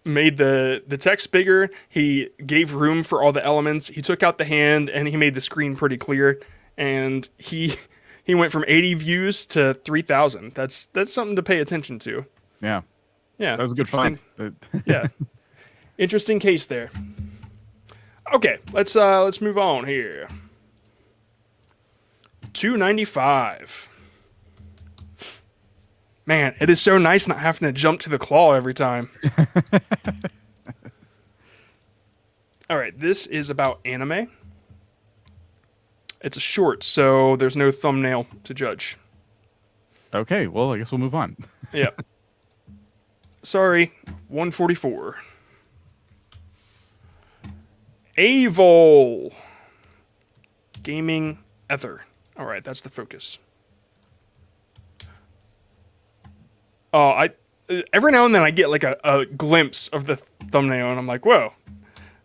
B: made the text bigger. He gave room for all the elements. He took out the hand, and he made the screen pretty clear. And he went from 80 views to 3,000. That's something to pay attention to. Yeah.
A: Yeah.
B: That was a good find.
A: Yeah. Interesting case there. Okay, let's move on here. 295. Man, it is so nice not having to jump to the claw every time. All right, this is about anime. It's a short, so there's no thumbnail to judge.
B: Okay, well, I guess we'll move on.
A: Yeah. Sorry, 144. Avol. Gaming Ether. All right, that's the focus. Oh, every now and then I get like a glimpse of the thumbnail, and I'm like, whoa.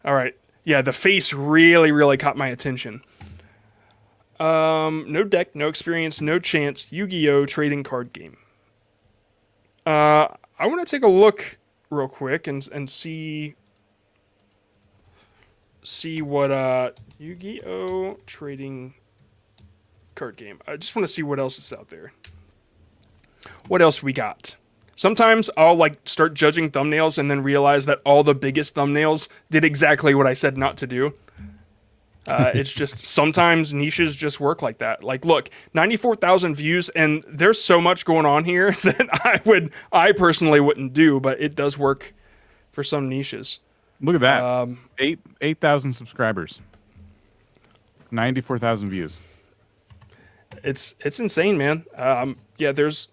A: All right. Yeah, the face really, really caught my attention. No deck, no experience, no chance. Yu-Gi-Oh! Trading card game. I want to take a look real quick and see what Yu-Gi-Oh! Trading card game. I just want to see what else is out there. What else we got? Sometimes I'll start judging thumbnails and then realize that all the biggest thumbnails did exactly what I said not to do. It's just sometimes niches just work like that. Like, look, 94,000 views, and there's so much going on here that I personally wouldn't do, but it does work for some niches.
B: Look at that. 8,000 subscribers. 94,000 views.
A: It's insane, man. Yeah, there's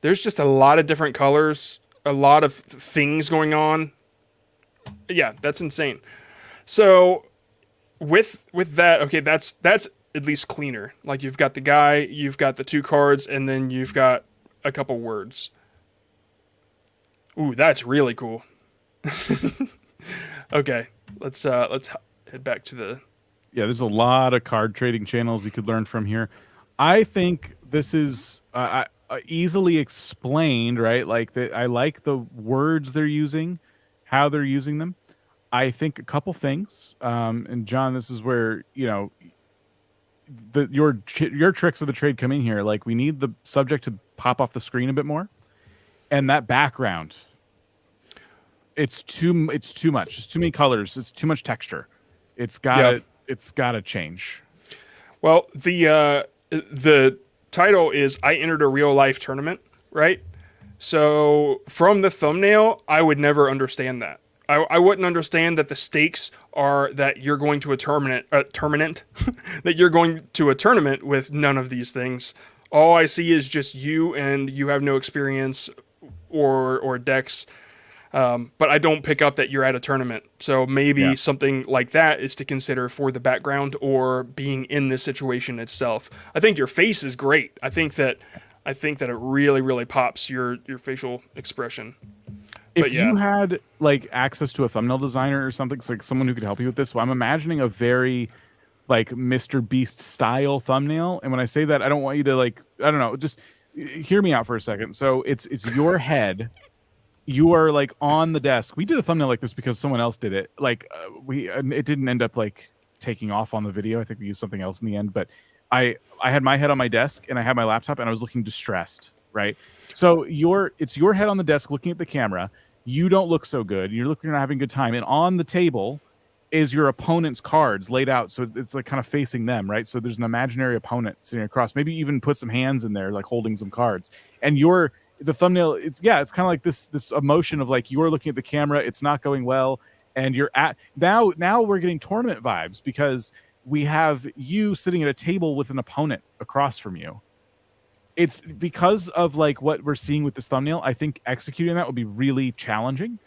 A: just a lot of different colors, a lot of things going on. Yeah, that's insane. So with that, okay, that's at least cleaner. Like, you've got the guy, you've got the two cards, and then you've got a couple words. Ooh, that's really cool. Okay, let's head back to the...
B: Yeah, there's a lot of card trading channels you could learn from here. I think this is easily explained, right? Like, I like the words they're using, how they're using them. I think a couple things, and John, this is where your tricks of the trade come in here. Like, we need the subject to pop off the screen a bit more, and that background. It's too much. It's too many colors. It's too much texture. It's gotta change. Well,
A: the title is I entered a real life tournament, right? So from the thumbnail, I would never understand that. I wouldn't understand that the stakes are that you're going to a tournament, that you're going to a tournament with none of these things. All I see is just you, and you have no experience or decks. But I don't pick up that you're at a tournament. So maybe something like that is to consider for the background or being in the situation itself. I think your face is great. I think that it really, really pops your facial expression.
B: If you had access to a thumbnail designer or something, it's like someone who could help you with this. Well, I'm imagining a very like Mr. Beast style thumbnail. And when I say that, I don't want you to like, I don't know, just hear me out for a second. So it's your head. You are like on the desk. We did a thumbnail like this because someone else did it. Like it didn't end up like taking off on the video. I think we used something else in the end, but I had my head on my desk and I had my laptop and I was looking distressed, right? So it's your head on the desk looking at the camera. You don't look so good. You're looking at having a good time. And on the table is your opponent's cards laid out. So it's like kind of facing them, right? So there's an imaginary opponent sitting across. Maybe even put some hands in there, like holding some cards. And the thumbnail, it's kind of like this emotion of like, you're looking at the camera, it's not going well. And you're at now we're getting tournament vibes because we have you sitting at a table with an opponent across from you. It's because of like what we're seeing with this thumbnail. I think executing that would be really challenging.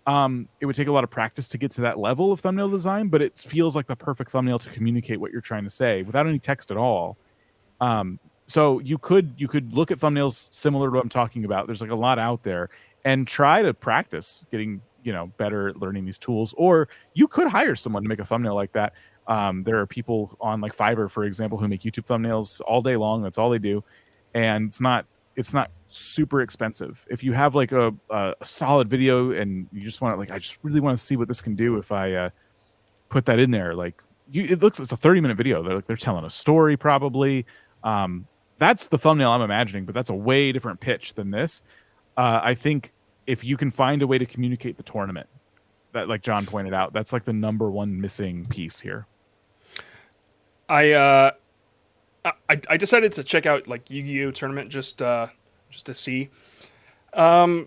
B: It would take a lot of practice to get to that level of thumbnail design, but it feels like the perfect thumbnail to communicate what you're trying to say without any text at all. So you could look at thumbnails similar to what I'm talking about. There's like a lot out there, and try to practice getting better, learning these tools. Or you could hire someone to make a thumbnail like that. There are people on like Fiverr, for example, who make YouTube thumbnails all day long. That's all they do. And it's not super expensive. If you have like a solid video and you just want to, like, I just really want to see what this can do if I put that in there. Like it's a 30-minute video. They're telling a story probably. That's the thumbnail I'm imagining, but that's a way different pitch than this. I think if you can find a way to communicate the tournament, that, like John pointed out, that's like the number one missing piece here.
A: I decided to check out like Yu-Gi-Oh tournament just to see. I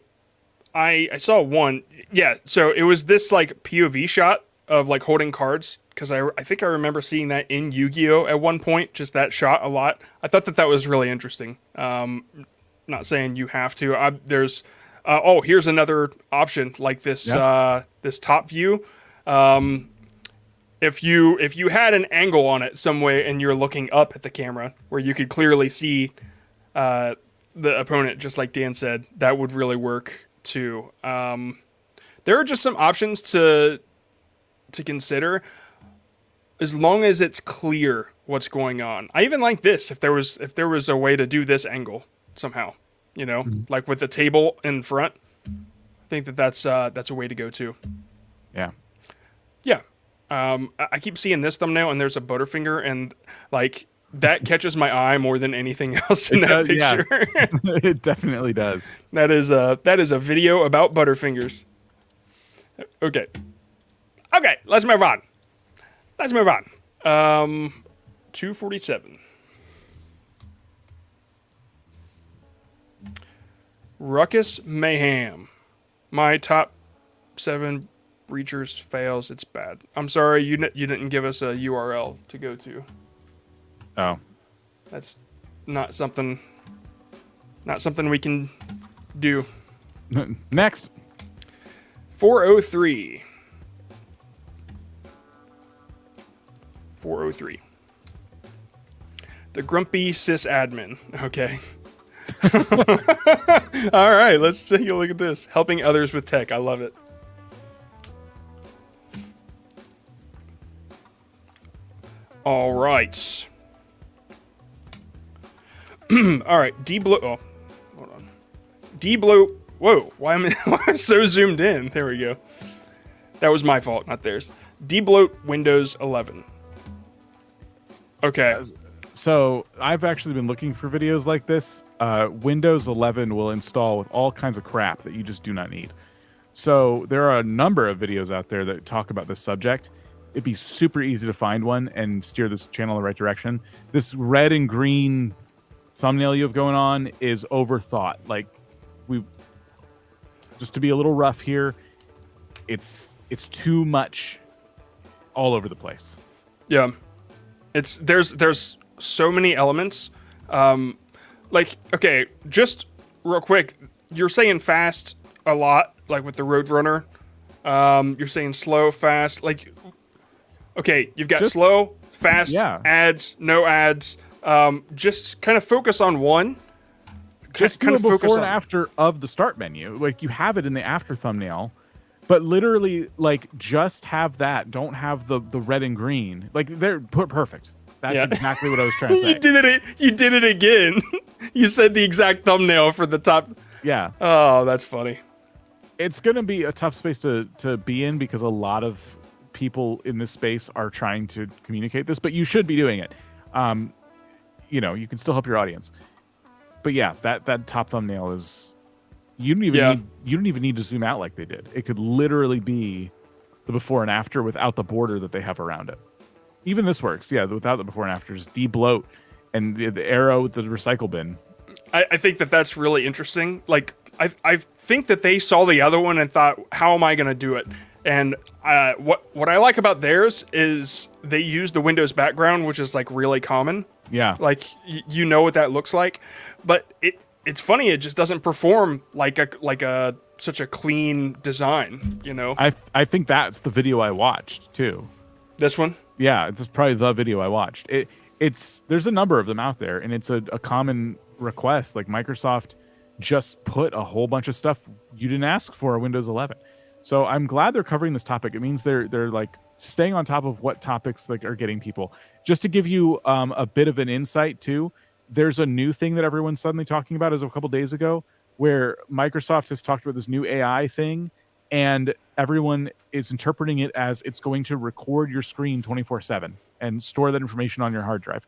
A: saw one. Yeah, so it was this like POV shot of like holding cards, because I think I remember seeing that in Yu-Gi-Oh at one point, just that shot a lot. I thought that was really interesting. Not saying you have to. There's here's another option like this. Yeah. This top view. If you had an angle on it some way and you're looking up at the camera where you could clearly see the opponent, just like Dan said, that would really work too. There are just some options to consider, as long as it's clear what's going on. I even like this, if there was a way to do this angle somehow, like with the table in front. I think that's a way to go too.
B: Yeah.
A: Yeah. I keep seeing this thumbnail and there's a Butterfinger, and like that catches my eye more than anything else in that picture.
B: Yeah. It definitely does.
A: That is a video about Butterfingers. Okay, let's move on. 247. Ruckus Mayham. My top 7 breachers fails. It's bad. I'm sorry, you didn't give us a URL to go to.
B: Oh,
A: that's not something we can do.
B: Next.
A: 403. The grumpy sysadmin. Okay. All right, let's take a look at this. Helping others with tech. I love it. All right. All right. D-Blow. Oh, hold on. D-Blow. Whoa. Why am I so zoomed in? There we go. That was my fault, not theirs. D-Bloat Windows 11. Okay.
B: So I've actually been looking for videos like this. Windows 11 will install with all kinds of crap that you just do not need. So there are a number of videos out there that talk about this subject. It'd be super easy to find one and steer this channel in the right direction. This red and green thumbnail you have going on is overthought. Like, just to be a little rough here, it's too much all over the place.
A: Yeah. There's so many elements. Like, okay, just real quick, you're saying fast a lot, like with the Roadrunner. You're saying slow, fast, like, okay, you've got slow, fast, yeah. Ads, no ads. Just kind of focus on one.
B: Just kind of before and after of the start menu. Like, you have it in the after thumbnail. But literally, like, just have that. Don't have the red and green. Like, they're perfect. That's exactly what I was trying to say.
A: You did it again. You said the exact thumbnail for the top.
B: Yeah.
A: Oh, that's funny.
B: It's going to be a tough space to be in because a lot of people in this space are trying to communicate this, but you should be doing it. You know, you can still help your audience. But yeah, that top thumbnail is you don't even need to zoom out like they did. It could literally be the before and after without the border that they have around it. Even this works, yeah, without the before and after. Just de-bloat and the arrow with the recycle bin.
A: I think that's really interesting. Like, I think that they saw the other one and thought, how am I going to do it? And what I like about theirs is they use the Windows background, which is like really common.
B: Yeah.
A: Like, you know what that looks like. But it's funny, it just doesn't perform like such a clean design, you know?
B: I think that's the video I watched, too.
A: This one?
B: Yeah, it's probably the video I watched. There's a number of them out there, and it's a common request. Like, Microsoft just put a whole bunch of stuff you didn't ask for Windows 11. So I'm glad they're covering this topic. It means they're like staying on top of what topics like are getting people. Just to give you a bit of an insight too, there's a new thing that everyone's suddenly talking about as of a couple days ago, where Microsoft has talked about this new AI thing, and everyone is interpreting it as it's going to record your screen 24/7 and store that information on your hard drive.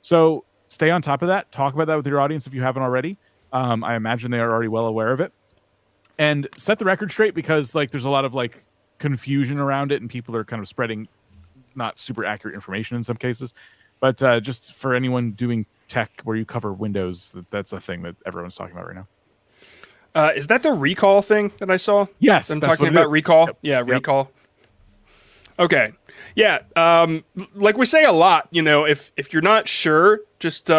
B: So stay on top of that. Talk about that with your audience if you haven't already. I imagine they are already well aware of it. And set the record straight, because like there's a lot of like confusion around it and people are kind of spreading not super accurate information in some cases. But just for anyone doing tech where you cover Windows, that's a thing that everyone's talking about right now.
A: Is that the recall thing that I saw?
B: Yes.
A: I'm talking about recall. Yep. Yeah, recall. Okay. Yeah. Like we say a lot, you know, if you're not sure, just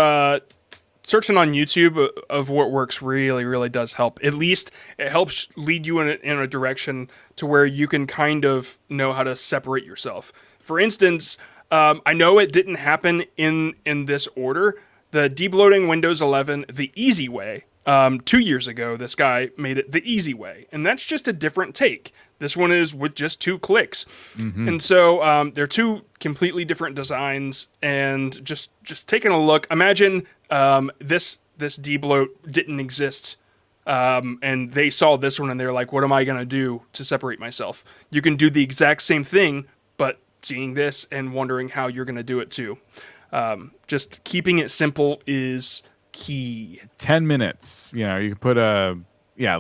A: searching on YouTube of what works really, really does help. At least it helps lead you in a direction to where you can kind of know how to separate yourself. For instance, I know it didn't happen in this order. The debloating Windows 11 the easy way. 2 years ago, this guy made it the easy way, and that's just a different take. This one is with just 2 clicks. Mm-hmm. And so they're 2 completely different designs, and just taking a look, imagine this debloat didn't exist, and they saw this one and they're like, what am I going to do to separate myself? You can do the exact same thing, but seeing this and wondering how you're going to do it too. Just keeping it simple is key.
B: 10 minutes. You know, you can put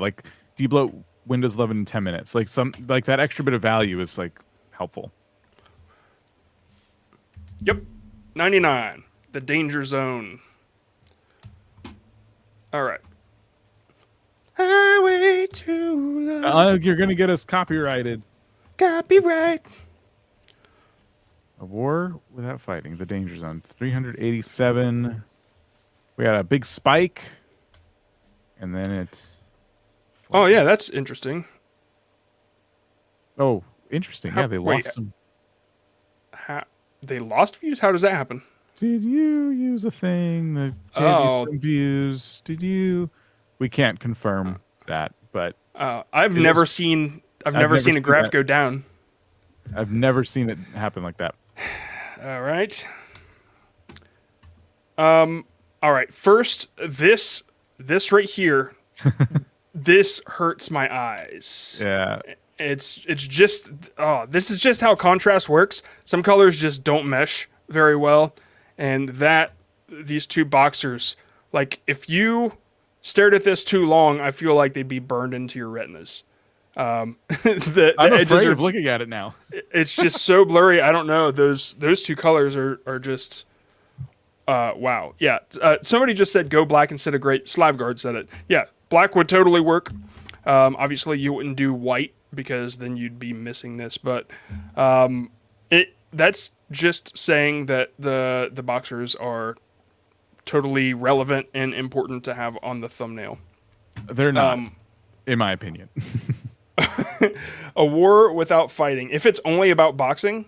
B: like debloat Windows 11 in 10 minutes. Like that extra bit of value is like helpful.
A: Yep. 99. The danger zone. All right. Highway to the...
B: you're going to get us copyrighted.
A: Copyright.
B: A war without fighting. The danger zone. 387. We got a big spike. And then it's...
A: Oh, yeah, that's interesting.
B: Oh, interesting. Yeah, they lost some...
A: They lost views? How does that happen?
B: Did you use a thing that gave you some views? Did you? We can't confirm that, but
A: I've never seen a graph go down.
B: I've never seen it happen like that.
A: All right. All right. First, this right here, this hurts my eyes.
B: Yeah.
A: It's just this is just how contrast works. Some colors just don't mesh very well. And these 2 boxers, like if you stared at this too long, I feel like they'd be burned into your retinas.
B: I'm afraid of looking at it now.
A: It's just so blurry. I don't know. Those 2 colors are just, wow. Yeah. Somebody just said go black instead of gray. Slavgard said it. Yeah. Black would totally work. Obviously you wouldn't do white because then you'd be missing this, but, that's just saying that the boxers are totally relevant and important to have on the thumbnail.
B: They're not, in my opinion.
A: A war without fighting. If it's only about boxing,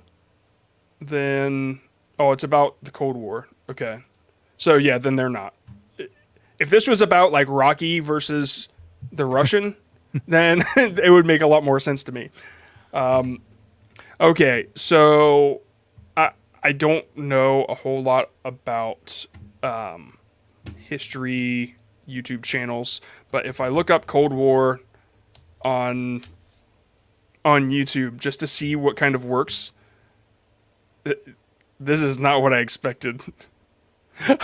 A: then... Oh, it's about the Cold War. Okay. So, yeah, then they're not. If this was about, like, Rocky versus the Russian, then it would make a lot more sense to me. Okay, so I don't know a whole lot about history YouTube channels, but if I look up Cold War on YouTube just to see what kind of works, this is not what I expected.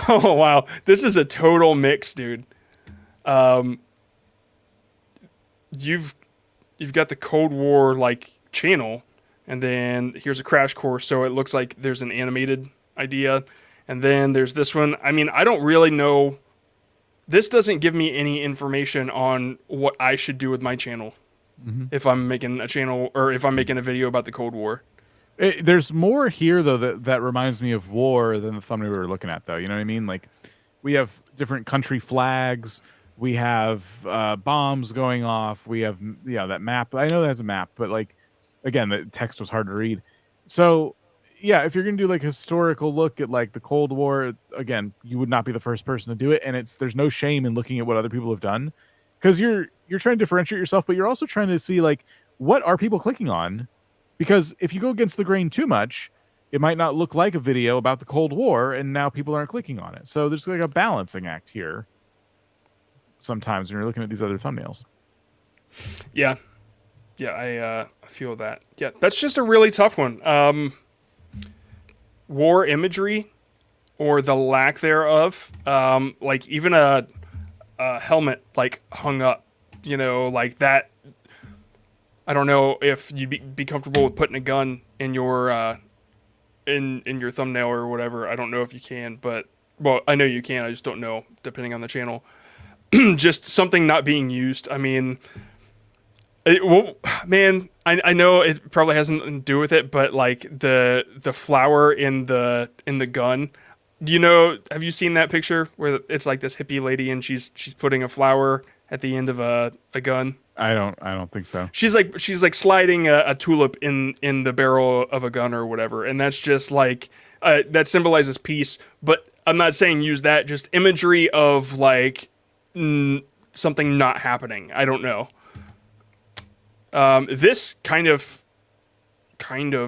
A: Oh wow, this is a total mix, dude. You've got the Cold War like channel, and then here's a crash course, so it looks like there's an animated idea, and then there's this one. I mean, I don't really know. This doesn't give me any information on what I should do with my channel if I'm making a channel or if I'm making a video about the Cold War.
B: There's more here though that reminds me of war than the thumbnail we were looking at, though. You know what I mean? Like, we have different country flags. We have bombs going off. We have that map. I know it has a map, but like, again, the text was hard to read. So yeah, if you're gonna do like a historical look at like the Cold War, again, you would not be the first person to do it, and there's no shame in looking at what other people have done, because you're trying to differentiate yourself, but you're also trying to see like what are people clicking on. Because if you go against the grain too much, it might not look like a video about the Cold War, and now people aren't clicking on it. So there's like a balancing act here sometimes when you're looking at these other thumbnails.
A: Yeah. Yeah, I feel that. Yeah, that's just a really tough one. War imagery or the lack thereof, like even a helmet like hung up, like that. I don't know if you'd be comfortable with putting a gun in your in your thumbnail or whatever. I don't know if you can, but well, I know you can. I just don't know, depending on the channel. Just something not being used. I mean, man, I know it probably has nothing to do with it, but like the flower in the gun. Have you seen that picture where it's like this hippie lady and she's putting a flower at the end of a gun?
B: I don't think so.
A: She's like sliding a tulip in the barrel of a gun or whatever, and that's just like that symbolizes peace. But I'm not saying use that. Just imagery of like something not happening. I don't know. This kind of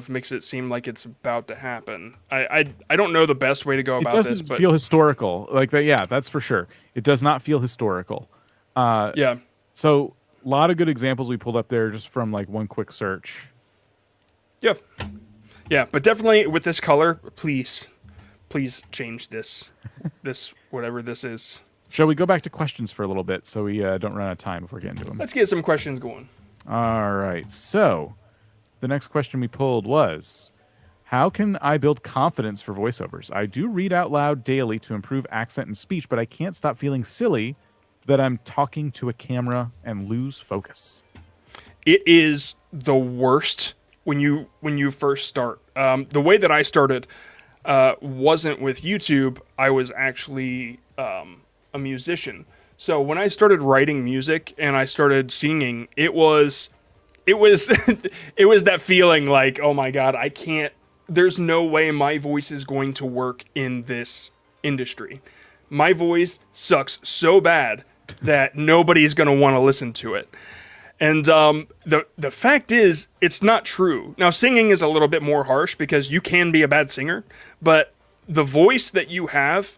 A: makes it seem like it's about to happen. I don't know the best way to go about this.
B: It doesn't feel historical like that. Yeah, that's for sure. It does not feel historical.
A: Yeah.
B: So a lot of good examples we pulled up there just from like one quick search.
A: Yeah. Yeah, but definitely with this color, please change this whatever this is.
B: Shall we go back to questions for a little bit so we don't run out of time before getting to them?
A: Let's get some questions going.
B: All right. So the next question we pulled was, how can I build confidence for voiceovers? I do read out loud daily to improve accent and speech, but I can't stop feeling silly that I'm talking to a camera and lose focus.
A: It is the worst when you first start. The way that I started wasn't with YouTube. I was actually a musician. So when I started writing music and I started singing, it was it was that feeling like, oh my God, I can't. There's no way my voice is going to work in this industry. My voice sucks so bad that nobody's going to want to listen to it. And the fact is, it's not true. Now, singing is a little bit more harsh because you can be a bad singer, but the voice that you have,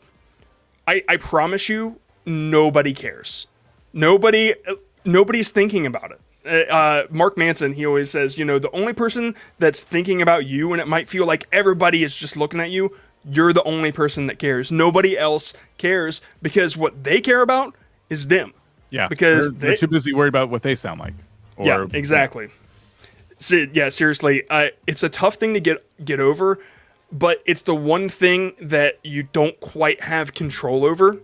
A: I promise you, nobody cares. Nobody's thinking about it. Mark Manson, he always says, the only person that's thinking about you, and it might feel like everybody is just looking at you, you're the only person that cares. Nobody else cares because what they care about is them.
B: Yeah,
A: because
B: they're too busy worried about what they sound like.
A: Yeah, exactly. So, yeah, seriously, it's a tough thing to get over, but it's the one thing that you don't quite have control over.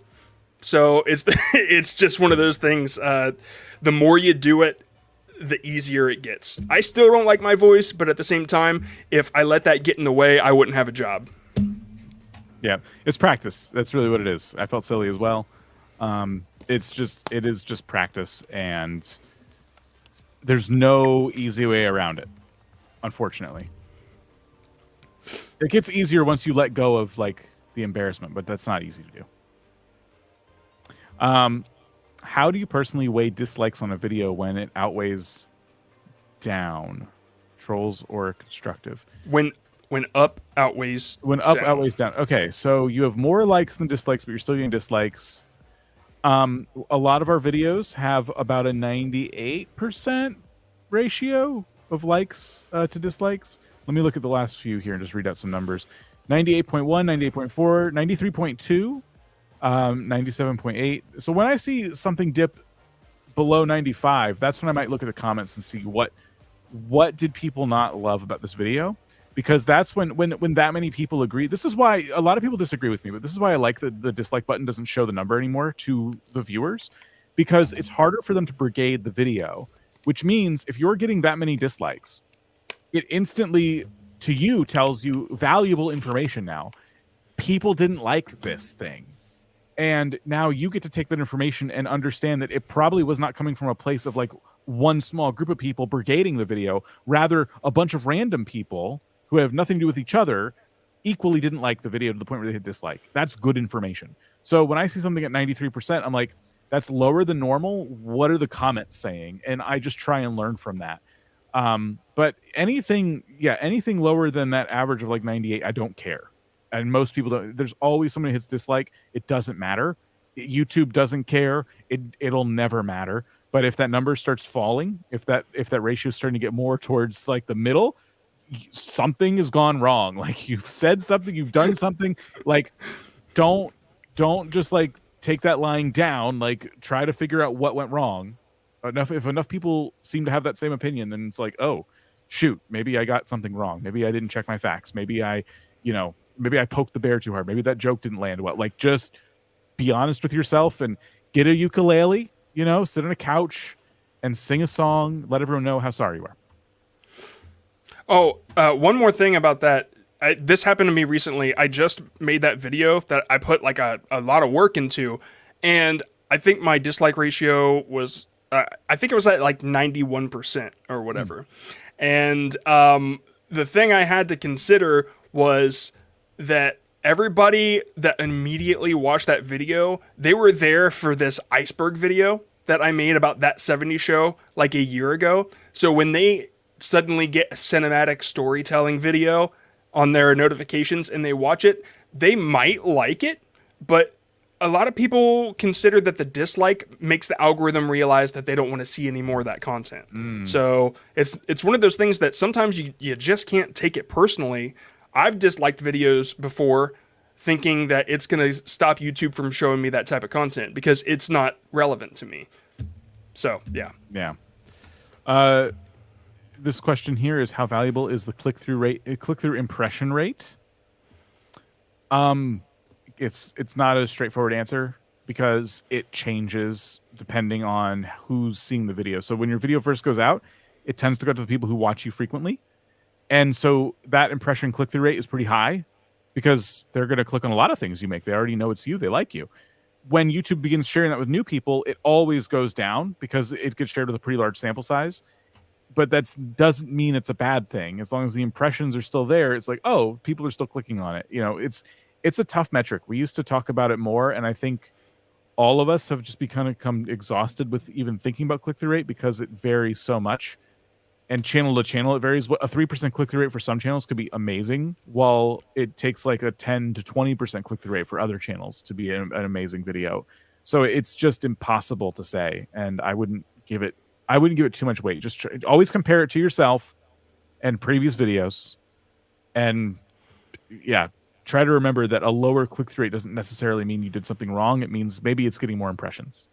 A: So it's just one of those things. The more you do it, the easier it gets. I still don't like my voice, but at the same time, if I let that get in the way, I wouldn't have a job.
B: Yeah, it's practice. That's really what it is. I felt silly as well. It is just practice, and there's no easy way around it, unfortunately. It gets easier once you let go of like the embarrassment, but that's not easy to do. How do you personally weigh dislikes on a video when it outweighs down, trolls or constructive?
A: When up outweighs
B: When up
A: down.
B: outweighs down. Okay, so you have more likes than dislikes, but you're still getting dislikes. A lot of our videos have about a 98% ratio of likes to dislikes. Let me look at the last few here and just read out some numbers. 98.1, 98.4, 93.2, 97.8. So when I see something dip below 95, that's when I might look at the comments and see what did people not love about this video, because that's when that many people agree. This is why a lot of people disagree with me, but this is why I like the dislike button doesn't show the number anymore to the viewers, because it's harder for them to brigade the video, which means if you're getting that many dislikes, it instantly to you tells you valuable information. Now people didn't like this thing, and now you get to take that information and understand that it probably was not coming from a place of like one small group of people brigading the video, rather a bunch of random people who have nothing to do with each other equally didn't like the video to the point where they hit dislike. That's good information. So when I see something at 93%, I'm like, that's lower than normal. What are the comments saying? And I just try and learn from that. But anything lower than that average of like 98, I don't care. And most people don't. There's always somebody who hits dislike. It doesn't matter. YouTube doesn't care. It'll never matter. But if that number starts falling, if that ratio is starting to get more towards like the middle, something has gone wrong. Like you've said something, you've done something. Like don't just like take that lying down. Like try to figure out what went wrong. If enough people seem to have that same opinion, then it's like, oh shoot, maybe I got something wrong. Maybe I didn't check my facts. Maybe I poked the bear too hard. Maybe that joke didn't land well. Like just be honest with yourself and get a ukulele, sit on a couch and sing a song. Let everyone know how sorry you are.
A: Oh, one more thing about that. This happened to me recently. I just made that video that I put like a lot of work into, and I think my dislike ratio was, I think it was at like 91% or whatever. And the thing I had to consider was that everybody that immediately watched that video, they were there for this iceberg video that I made about that 70s show like a year ago. So when they suddenly get a cinematic storytelling video on their notifications and they watch it, they might like it, but a lot of people consider that the dislike makes the algorithm realize that they don't want to see any more of that content. So it's one of those things that sometimes you just can't take it personally. I've disliked videos before thinking that it's going to stop YouTube from showing me that type of content because it's not relevant to me. So, yeah.
B: Yeah. This question here is, how valuable is the click-through impression rate? It's not a straightforward answer because it changes depending on who's seeing the video. So when your video first goes out, it tends to go to the people who watch you frequently. And so that impression click-through rate is pretty high because they're going to click on a lot of things you make. They already know it's you. They like you. When YouTube begins sharing that with new people, it always goes down because it gets shared with a pretty large sample size. But that doesn't mean it's a bad thing. As long as the impressions are still there, it's like, oh, people are still clicking on it. It's a tough metric. We used to talk about it more, and I think all of us have just become exhausted with even thinking about click-through rate because it varies so much. And channel to channel, it varies. A 3% click-through rate for some channels could be amazing, while it takes like a 10 to 20% click-through rate for other channels to be an amazing video. So it's just impossible to say, and I wouldn't give it too much weight. Just always compare it to yourself and previous videos, and try to remember that a lower click-through rate doesn't necessarily mean you did something wrong. It means maybe it's getting more impressions.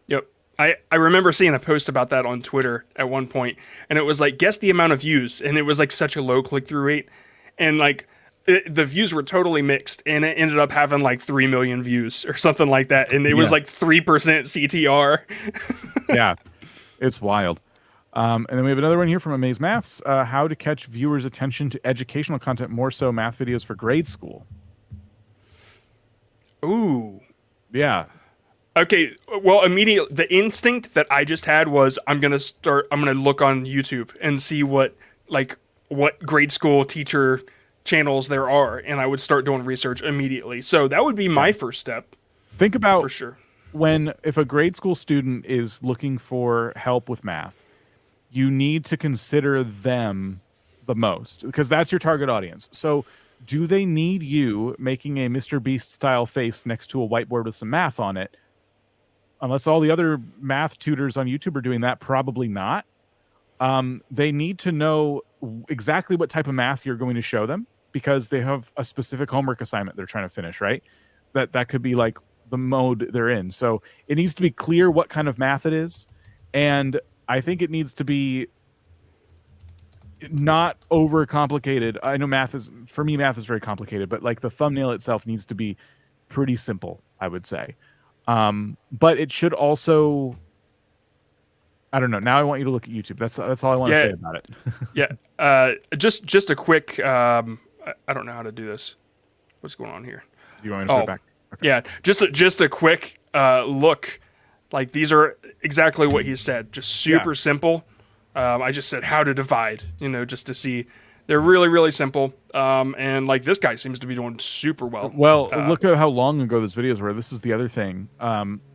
A: Yep. I remember seeing a post about that on Twitter at one point, and it was like, guess the amount of views, and it was like such a low click-through rate, and like the views were totally mixed, and it ended up having like 3 million views or something like that, and it was like 3% CTR.
B: Yeah, it's wild. And then we have another one here from Amaze Maths. How to catch viewers' attention to educational content, more so math videos for grade school.
A: Ooh.
B: Yeah.
A: Okay, well, immediately, the instinct that I just had was I'm going to look on YouTube and see what grade school teacher channels there are, and I would start doing research immediately. So that would be my first step.
B: Think about,
A: for sure,
B: if a grade school student is looking for help with math, you need to consider them the most because that's your target audience. So do they need you making a Mr. Beast style face next to a whiteboard with some math on it? Unless all the other math tutors on YouTube are doing that, probably not. They need to know exactly what type of math you're going to show them because they have a specific homework assignment they're trying to finish, right? That could be like the mode they're in. So it needs to be clear what kind of math it is. And I think it needs to be not over complicated. I know math is very complicated, but like the thumbnail itself needs to be pretty simple, I would say. But it should also, I don't know. Now I want you to look at YouTube. That's all I want to say about it.
A: Yeah. Just a quick, I don't know how to do this. What's going on here?
B: Do you want me to put it back? Okay.
A: Yeah. Just a quick, look. Like these are exactly what he said. Just super simple. I just said how to divide, just to see. They're really, really simple. And like this guy seems to be doing super well.
B: Well, look at how long ago those videos were. This is the other thing.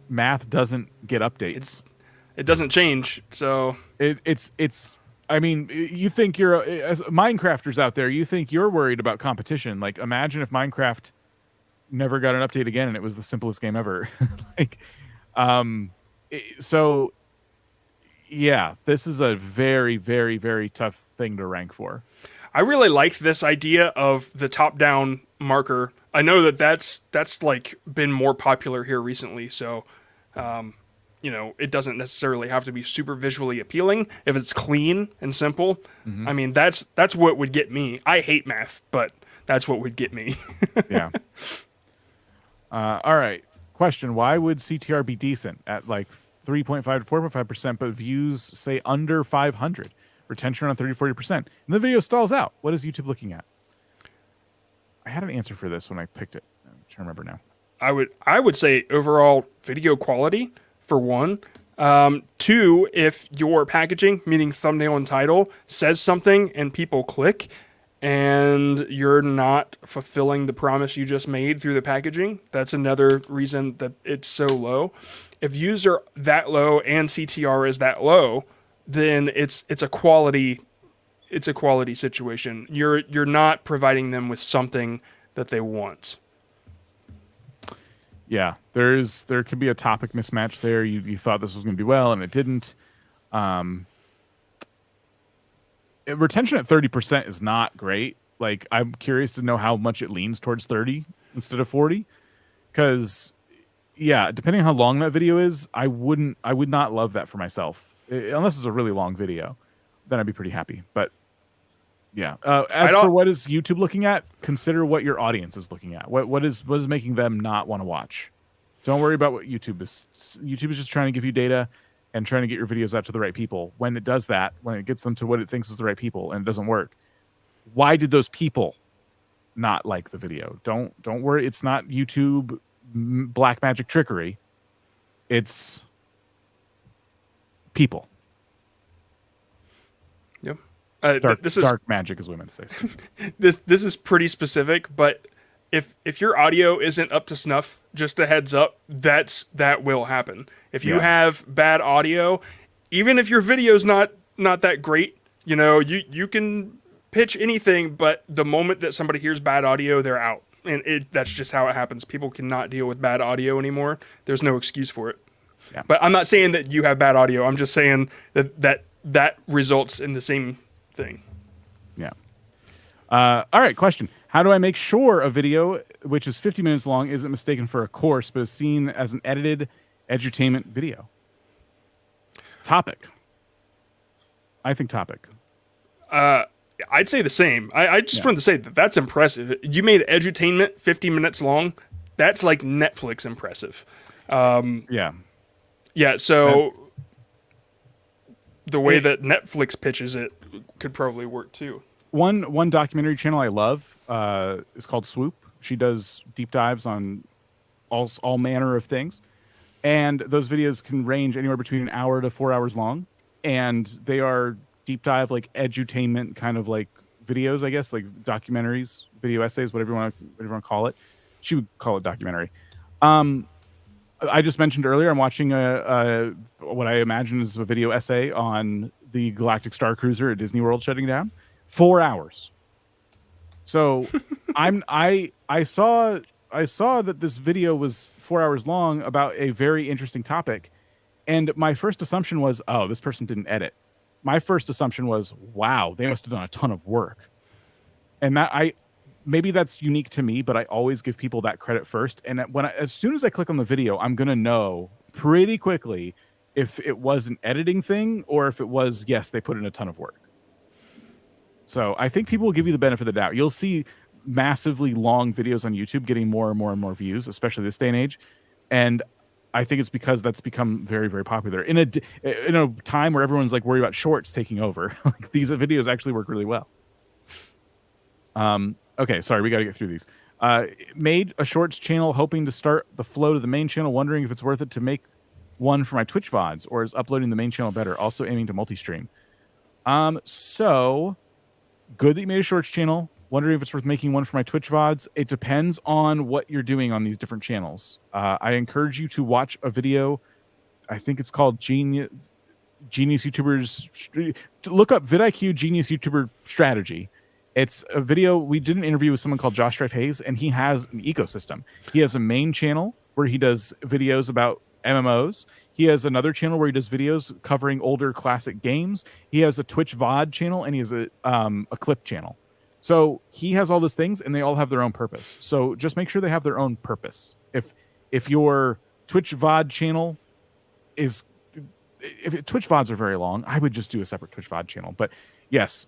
B: Math doesn't get updates.
A: It doesn't change. So
B: it's. I mean, you think you're as Minecrafters out there. You think you're worried about competition. Like, imagine if Minecraft never got an update again and it was the simplest game ever. So yeah, this is a very, very, very tough thing to rank for.
A: I really like this idea of the top-down marker. I know that's like been more popular here recently. So, it doesn't necessarily have to be super visually appealing if it's clean and simple. Mm-hmm. I mean, that's what would get me. I hate math, but that's what would get me.
B: Yeah. All right. Question: why would CTR be decent at like 3.5 to 4.5%, but views say under 500? Retention around 30-40%. And the video stalls out. What is YouTube looking at? I had an answer for this when I picked it. I'm trying to remember now.
A: I would say overall video quality for one. Two, if your packaging, meaning thumbnail and title, says something and people click, and you're not fulfilling the promise you just made through the packaging, that's another reason that it's so low. If views are that low and CTR is that low, then it's a quality situation. You're not providing them with something that they want.
B: Yeah, there could be a topic mismatch there. You thought this was going to be well and it didn't. Retention at 30% is not great. Like, I'm curious to know how much it leans towards 30 instead of 40, because depending on how long that video is, I would not love that for myself. Unless it's a really long video, then I'd be pretty happy. But yeah, as for what is YouTube looking at, consider what your audience is looking at. What is making them not want to watch? Don't worry about what YouTube is. YouTube is just trying to give you data and trying to get your videos out to the right people. When it does that, when it gets them to what it thinks is the right people and it doesn't work, why did those people not like the video? Don't worry. It's not YouTube black magic trickery. It's people.
A: Yep.
B: Dark magic is what I meant to say.
A: This is pretty specific, but if your audio isn't up to snuff, just a heads up, that will happen. If you have bad audio, even if your video's not that great, you can pitch anything, but the moment that somebody hears bad audio, they're out. And that's just how it happens. People cannot deal with bad audio anymore. There's no excuse for it. Yeah. But I'm not saying that you have bad audio. I'm just saying that results in the same thing.
B: Yeah. All right, question. How do I make sure a video, which is 50 minutes long, isn't mistaken for a course, but is seen as an edited edutainment video? Topic. I think topic.
A: I'd say the same. I just wanted to say that's impressive. You made edutainment 50 minutes long. That's like Netflix impressive. Yeah, so the way that Netflix pitches it could probably work too.
B: One documentary channel I love is called Swoop. She does deep dives on all manner of things. And those videos can range anywhere between an hour to 4 hours long. And they are deep dive, like edutainment kind of like videos, I guess, like documentaries, video essays, whatever you want to call it. She would call it documentary. I just mentioned earlier, I'm watching what I imagine is a video essay on the Galactic Star Cruiser at Disney World shutting down. 4 hours. So I saw that this video was 4 hours long about a very interesting topic, and my first assumption was, oh, this person didn't edit. My first assumption was, wow, they must have done a ton of work. And that maybe that's unique to me, but I always give people that credit first. And as soon as I click on the video, I'm gonna know pretty quickly if it was an editing thing or if it was, yes, they put in a ton of work. So I think people will give you the benefit of the doubt. You'll see massively long videos on YouTube getting more and more and more views, especially this day and age. And I think it's because that's become very, very popular in a time where everyone's like worried about shorts taking over. Like these videos actually work really well. Okay, sorry, we got to get through these. Made a shorts channel hoping to start the flow to the main channel, wondering if it's worth it to make one for my Twitch VODs, or is uploading the main channel better? Also aiming to multi-stream. So good that you made a shorts channel. Wondering if it's worth making one for my Twitch VODs. It depends on what you're doing on these different channels. I encourage you to watch a video. I think it's called Genius YouTubers. Look up vidIQ Genius YouTuber Strategy. It's a video. We did an interview with someone called JrzyRae, and he has an ecosystem. He has a main channel where he does videos about MMOs. He has another channel where he does videos covering older classic games. He has a Twitch VOD channel, and he has a clip channel. So he has all those things, and they all have their own purpose. So just make sure they have their own purpose. If your Twitch VOD channel is, if Twitch VODs are very long, I would just do a separate Twitch VOD channel. But yes,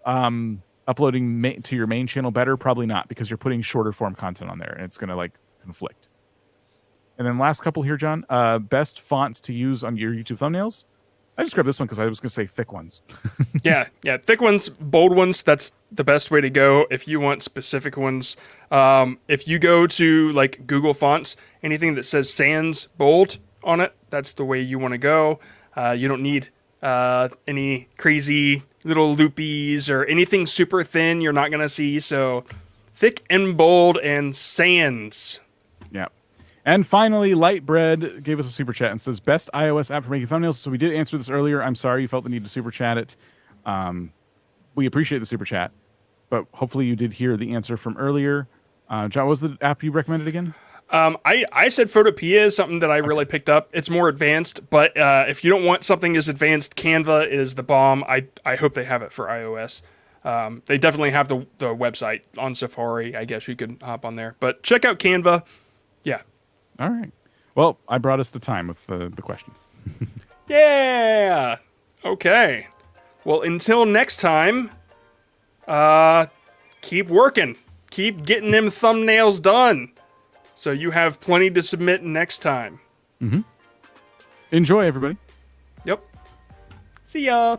B: uploading to your main channel better? Probably not, because you're putting shorter form content on there, and it's going to like conflict. And then last couple here, John. Best fonts to use on your YouTube thumbnails. I just grabbed this one because I was going to say thick ones.
A: yeah, thick ones, bold ones. That's the best way to go if you want specific ones. If you go to like Google Fonts, anything that says sans bold on it, that's the way you want to go. You don't need any crazy little loopies or anything super thin you're not going to see. So thick and bold and sans.
B: Yeah. And finally, Lightbread gave us a super chat and says, best iOS app for making thumbnails. So we did answer this earlier. I'm sorry you felt the need to super chat it. We appreciate the super chat, but hopefully you did hear the answer from earlier. John, what was the app you recommended again?
A: I said Photopea is something that I really picked up. It's more advanced, but if you don't want something as advanced, Canva is the bomb. I hope they have it for iOS. They definitely have the website on Safari. I guess you could hop on there. But check out Canva. Yeah.
B: All right. Well, I brought us to time with the questions.
A: Yeah. Okay. Well, until next time, keep working. Keep getting them thumbnails done. So you have plenty to submit next time.
B: Mm-hmm. Enjoy, everybody.
A: Yep. See ya.